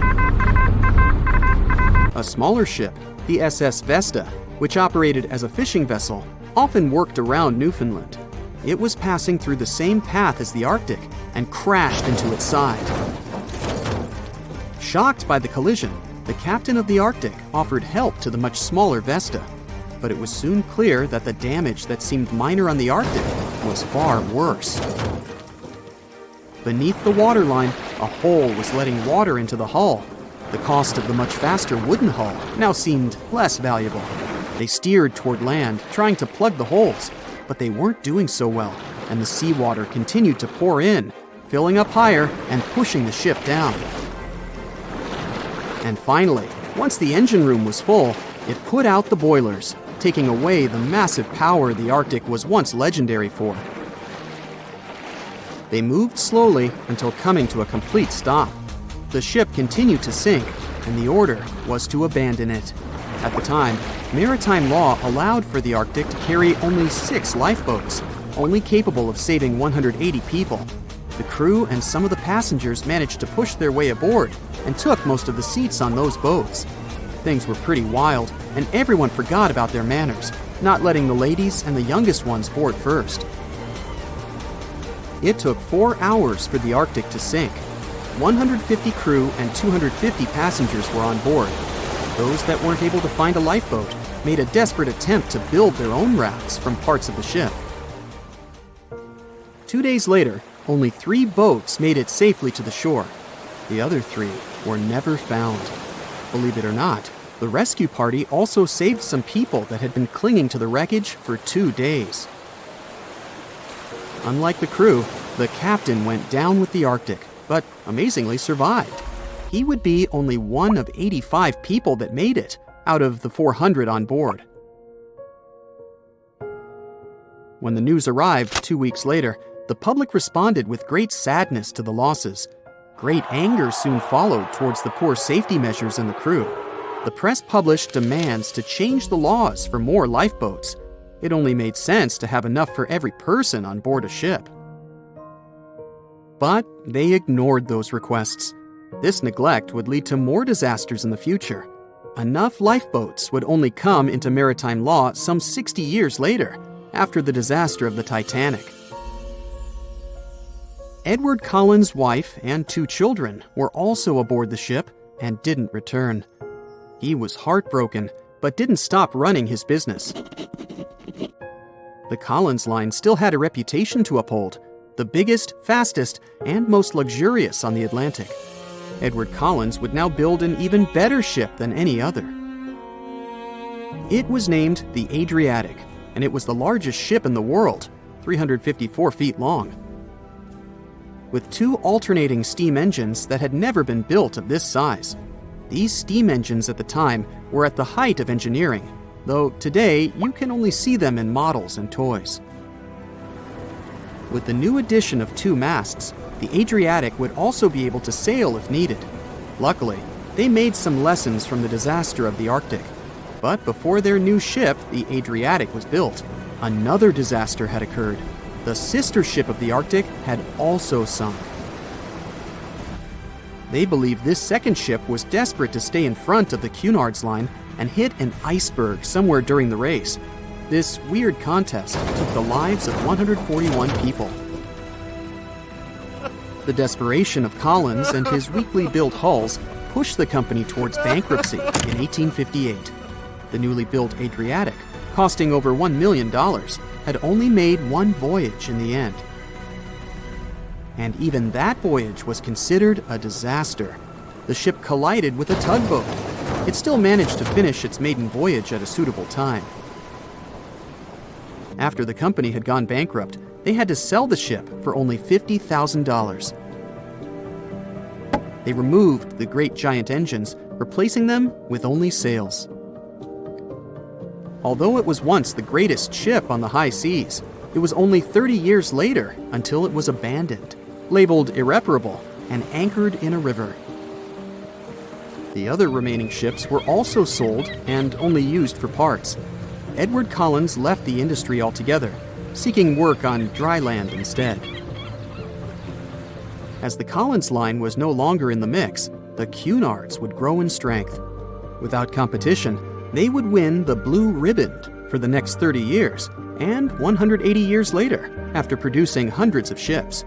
A smaller ship, the SS Vesta, which operated as a fishing vessel, often worked around Newfoundland. It was passing through the same path as the Arctic and crashed into its side. Shocked by the collision, the captain of the Arctic offered help to the much smaller Vesta, but it was soon clear that the damage that seemed minor on the Arctic was far worse. Beneath the waterline, a hole was letting water into the hull. The cost of the much faster wooden hull now seemed less valuable. They steered toward land, trying to plug the holes, but they weren't doing so well, and the seawater continued to pour in, filling up higher and pushing the ship down. And finally, once the engine room was full, it put out the boilers, taking away the massive power the Arctic was once legendary for. They moved slowly until coming to a complete stop. The ship continued to sink, and the order was to abandon it. At the time, maritime law allowed for the Arctic to carry only 6 lifeboats, only capable of saving 180 people. The crew and some of the passengers managed to push their way aboard and took most of the seats on those boats. Things were pretty wild, and everyone forgot about their manners, not letting the ladies and the youngest ones board first. It took 4 hours for the Arctic to sink. 150 crew and 250 passengers were on board. Those that weren't able to find a lifeboat made a desperate attempt to build their own rafts from parts of the ship. 2 days later, only 3 boats made it safely to the shore. The other 3 were never found. Believe it or not, the rescue party also saved some people that had been clinging to the wreckage for 2 days. Unlike the crew, the captain went down with the Arctic, but amazingly survived. He would be only one of 85 people that made it out of the 400 on board. When the news arrived 2 weeks later, the public responded with great sadness to the losses. Great anger soon followed towards the poor safety measures in the crew. The press published demands to change the laws for more lifeboats. It only made sense to have enough for every person on board a ship. But they ignored those requests. This neglect would lead to more disasters in the future. Enough lifeboats would only come into maritime law some 60 years later, after the disaster of the Titanic. Edward Cullen's wife and 2 children were also aboard the ship and didn't return. He was heartbroken, but didn't stop running his business. The Collins Line still had a reputation to uphold, the biggest, fastest, and most luxurious on the Atlantic. Edward Collins would now build an even better ship than any other. It was named the Adriatic, and it was the largest ship in the world, 354 feet long. With 2 alternating steam engines that had never been built of this size. These steam engines at the time were at the height of engineering, though today you can only see them in models and toys. With the new addition of 2 masts, the Adriatic would also be able to sail if needed. Luckily, they made some lessons from the disaster of the Arctic. But before their new ship, the Adriatic, was built, another disaster had occurred. The sister ship of the Arctic had also sunk. They believe this second ship was desperate to stay in front of the Cunard's Line and hit an iceberg somewhere during the race. This weird contest took the lives of 141 people. The desperation of Collins and his weakly built hulls pushed the company towards bankruptcy in 1858. The newly built Adriatic, costing over $1 million, had only made 1 voyage in the end. And even that voyage was considered a disaster. The ship collided with a tugboat. It still managed to finish its maiden voyage at a suitable time. After the company had gone bankrupt, they had to sell the ship for only $50,000. They removed the great giant engines, replacing them with only sails. Although it was once the greatest ship on the high seas, it was only 30 years later until it was abandoned, labeled irreparable, and anchored in a river. The other remaining ships were also sold and only used for parts. Edward Collins left the industry altogether, seeking work on dry land instead. As the Collins Line was no longer in the mix, the Cunards would grow in strength. Without competition, they would win the Blue Riband for the next 30 years, and 180 years later, after producing hundreds of ships.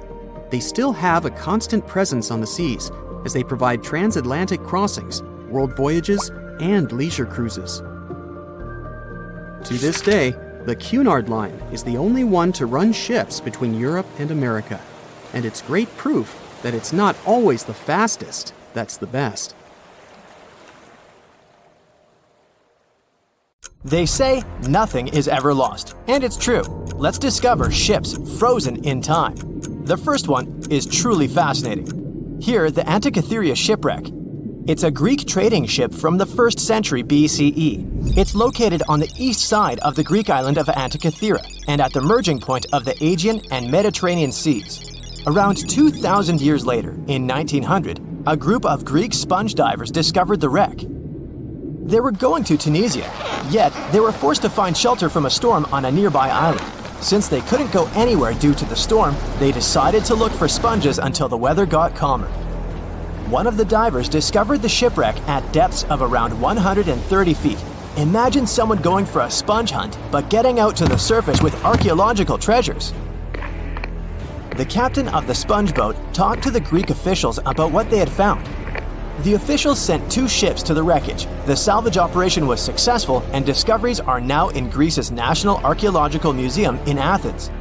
They still have a constant presence on the seas, as they provide transatlantic crossings, world voyages, and leisure cruises. To this day, the Cunard Line is the only one to run ships between Europe and America, and it's great proof that it's not always the fastest that's the best. They say nothing is ever lost, and it's true. Let's discover ships frozen in time. The first one is truly fascinating. Here, the Antikythera shipwreck. It's a Greek trading ship from the 1st century BCE. It's located on the east side of the Greek island of Antikythera and at the merging point of the Aegean and Mediterranean seas. Around 2,000 years later, in 1900, a group of Greek sponge divers discovered the wreck. They were going to Tunisia, yet they were forced to find shelter from a storm on a nearby island. Since they couldn't go anywhere due to the storm, they decided to look for sponges until the weather got calmer. One of the divers discovered the shipwreck at depths of around 130 feet. Imagine someone going for a sponge hunt, but getting out to the surface with archaeological treasures. The captain of the sponge boat talked to the Greek officials about what they had found. The officials sent 2 ships to the wreckage. The salvage operation was successful, and discoveries are now in Greece's National Archaeological Museum in Athens.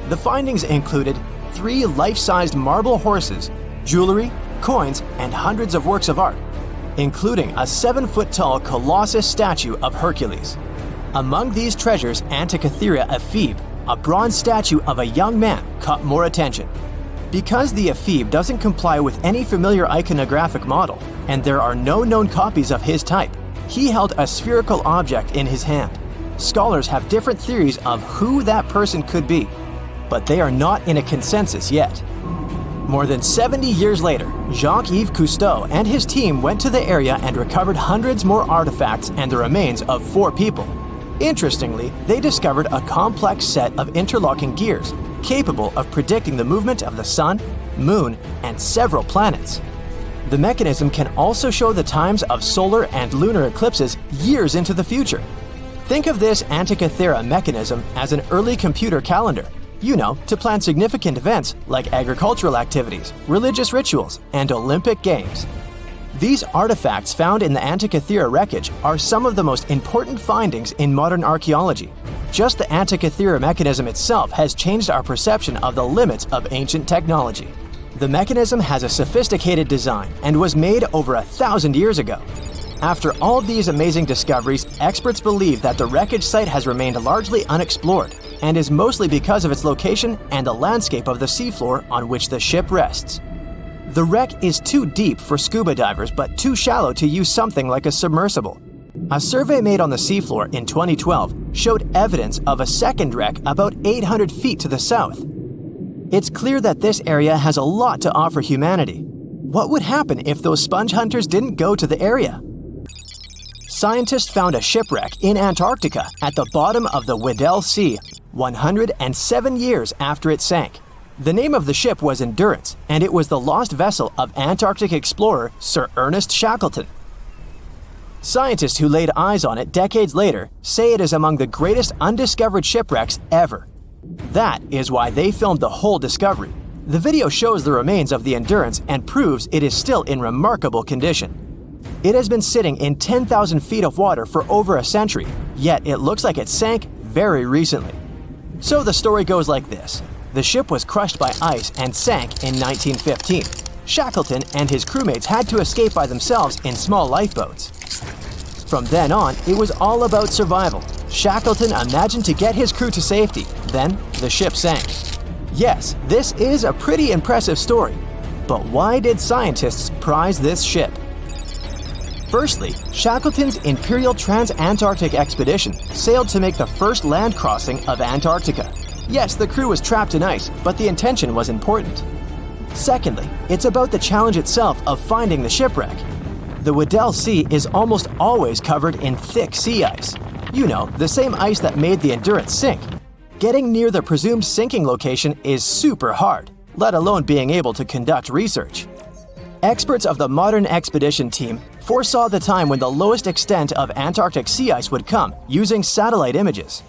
The findings included 3 life-sized marble horses, jewelry, coins, and hundreds of works of art, including a 7-foot-tall Colossus statue of Hercules. Among these treasures, Antikythera ephebe, a bronze statue of a young man, caught more attention. Because the ephebe doesn't comply with any familiar iconographic model, and there are no known copies of his type, he held a spherical object in his hand. Scholars have different theories of who that person could be, but they are not in a consensus yet. More than 70 years later, Jacques-Yves Cousteau and his team went to the area and recovered hundreds more artifacts and the remains of 4 people. Interestingly, they discovered a complex set of interlocking gears, capable of predicting the movement of the sun, moon, and several planets. The mechanism can also show the times of solar and lunar eclipses years into the future. Think of this Antikythera mechanism as an early computer calendar, to plan significant events like agricultural activities, religious rituals, and Olympic Games. These artifacts found in the Antikythera wreckage are some of the most important findings in modern archaeology. Just the Antikythera mechanism itself has changed our perception of the limits of ancient technology. The mechanism has a sophisticated design and was made over 1,000 years ago. After all these amazing discoveries, experts believe that the wreckage site has remained largely unexplored, and is mostly because of its location and the landscape of the seafloor on which the ship rests. The wreck is too deep for scuba divers but too shallow to use something like a submersible. A survey made on the seafloor in 2012 showed evidence of a second wreck about 800 feet to the south. It's clear that this area has a lot to offer humanity. What would happen if those sponge hunters didn't go to the area? Scientists found a shipwreck in Antarctica at the bottom of the Weddell Sea 107 years after it sank. The name of the ship was Endurance, and it was the lost vessel of Antarctic explorer Sir Ernest Shackleton. Scientists who laid eyes on it decades later say it is among the greatest undiscovered shipwrecks ever. That is why they filmed the whole discovery. The video shows the remains of the Endurance and proves it is still in remarkable condition. It has been sitting in 10,000 feet of water for over a century, yet it looks like it sank very recently. So the story goes like this. The ship was crushed by ice and sank in 1915. Shackleton and his crewmates had to escape by themselves in small lifeboats. From then on, it was all about survival. Shackleton imagined to get his crew to safety. Then, the ship sank. Yes, this is a pretty impressive story. But why did scientists prize this ship? Firstly, Shackleton's Imperial Trans-Antarctic Expedition sailed to make the first land crossing of Antarctica. Yes, the crew was trapped in ice, but the intention was important. Secondly, it's about the challenge itself of finding the shipwreck. The Weddell Sea is almost always covered in thick sea ice. The same ice that made the Endurance sink. Getting near the presumed sinking location is super hard, let alone being able to conduct research. Experts of the modern expedition team foresaw the time when the lowest extent of Antarctic sea ice would come using satellite images.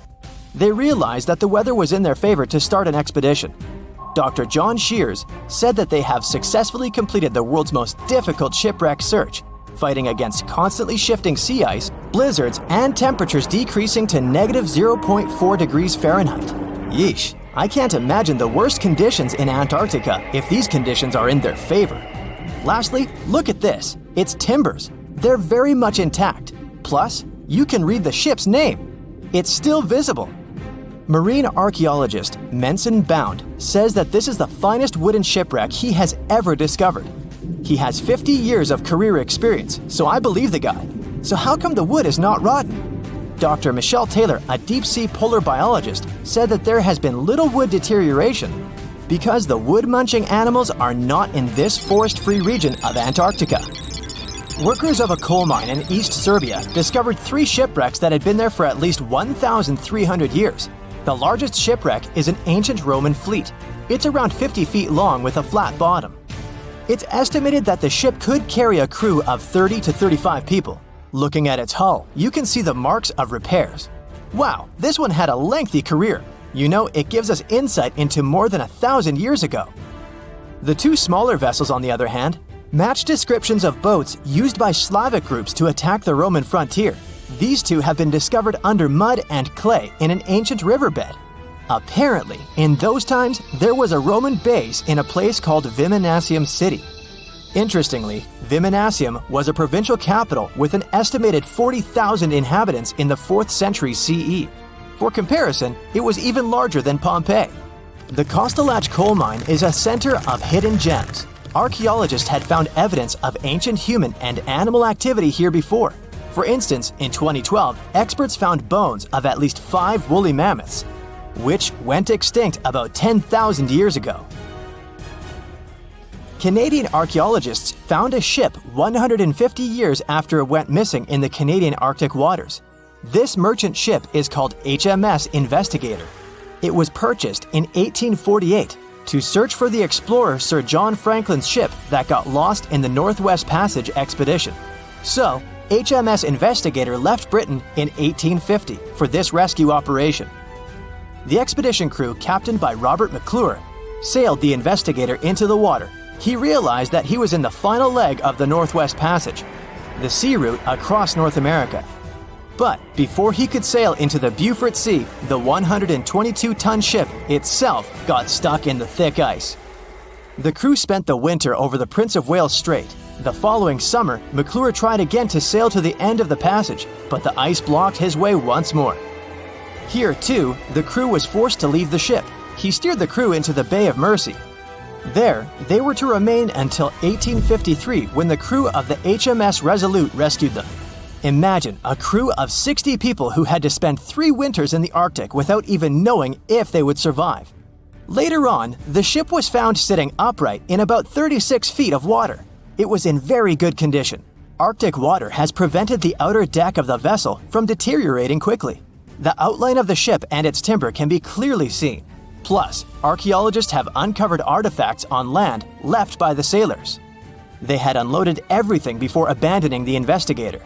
They realized that the weather was in their favor to start an expedition. Dr. John Shears said that they have successfully completed the world's most difficult shipwreck search, fighting against constantly shifting sea ice, blizzards, and temperatures decreasing to -0.4 degrees Fahrenheit. Yeesh, I can't imagine the worst conditions in Antarctica if these conditions are in their favor. Lastly, look at this. It's timbers. They're very much intact. Plus, you can read the ship's name. It's still visible. Marine archaeologist Menson Bound says that this is the finest wooden shipwreck he has ever discovered. He has 50 years of career experience, so I believe the guy. So how come the wood is not rotten? Dr. Michelle Taylor, a deep-sea polar biologist, said that there has been little wood deterioration because the wood-munching animals are not in this forest-free region of Antarctica. Workers of a coal mine in East Serbia discovered 3 shipwrecks that had been there for at least 1,300 years. The largest shipwreck is an ancient Roman fleet. It's around 50 feet long with a flat bottom. It's estimated that the ship could carry a crew of 30 to 35 people. Looking at its hull, you can see the marks of repairs. Wow, this one had a lengthy career. You know, it gives us insight into more than 1,000 years ago. The two smaller vessels, on the other hand, match descriptions of boats used by Slavic groups to attack the Roman frontier. These two have been discovered under mud and clay in an ancient riverbed. Apparently, in those times, there was a Roman base in a place called Viminacium City. Interestingly, Viminacium was a provincial capital with an estimated 40,000 inhabitants in the 4th century CE. For comparison, it was even larger than Pompeii. The Kostelach coal mine is a center of hidden gems. Archaeologists had found evidence of ancient human and animal activity here before. For instance, in 2012, experts found bones of at least 5 woolly mammoths, which went extinct about 10,000 years ago. Canadian archaeologists found a ship 150 years after it went missing in the Canadian Arctic waters. This merchant ship is called HMS Investigator. It was purchased in 1848 to search for the explorer Sir John Franklin's ship that got lost in the Northwest Passage expedition. So, HMS Investigator left Britain in 1850 for this rescue operation. The expedition crew, captained by Robert McClure, sailed the Investigator into the water. He realized that he was in the final leg of the Northwest Passage, the sea route across North America. But before he could sail into the Beaufort Sea, the 122-ton ship itself got stuck in the thick ice. The crew spent the winter over the Prince of Wales Strait. The following summer, McClure tried again to sail to the end of the passage, but the ice blocked his way once more. Here, too, the crew was forced to leave the ship. He steered the crew into the Bay of Mercy. There, they were to remain until 1853 when the crew of the HMS Resolute rescued them. Imagine a crew of 60 people who had to spend 3 winters in the Arctic without even knowing if they would survive. Later on, the ship was found sitting upright in about 36 feet of water. It was in very good condition. Arctic water has prevented the outer deck of the vessel from deteriorating quickly. The outline of the ship and its timber can be clearly seen. Plus, archaeologists have uncovered artifacts on land left by the sailors. They had unloaded everything before abandoning the Investigator.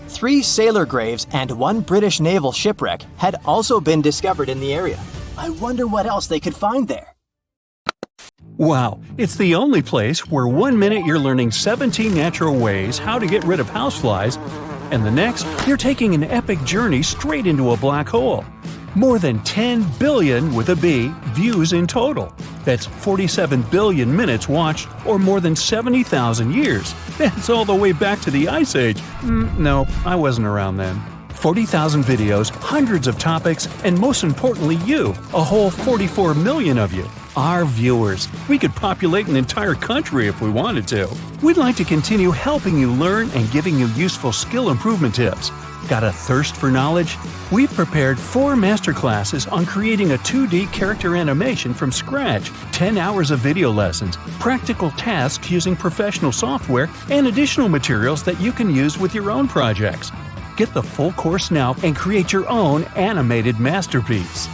3 sailor graves and 1 British naval shipwreck had also been discovered in the area. I wonder what else they could find there. Wow, it's the only place where 1 minute you're learning 17 natural ways how to get rid of houseflies, and the next, you're taking an epic journey straight into a black hole. More than 10 billion, with a B, views in total. That's 47 billion minutes watched, or more than 70,000 years. That's all the way back to the Ice Age. No, I wasn't around then. 40,000 videos, hundreds of topics, and most importantly you, a whole 44 million of you. Our viewers. We could populate an entire country if we wanted to. We'd like to continue helping you learn and giving you useful skill improvement tips. Got a thirst for knowledge? We've prepared 4 masterclasses on creating a 2D character animation from scratch, 10 hours of video lessons, practical tasks using professional software, and additional materials that you can use with your own projects. Get the full course now and create your own animated masterpiece.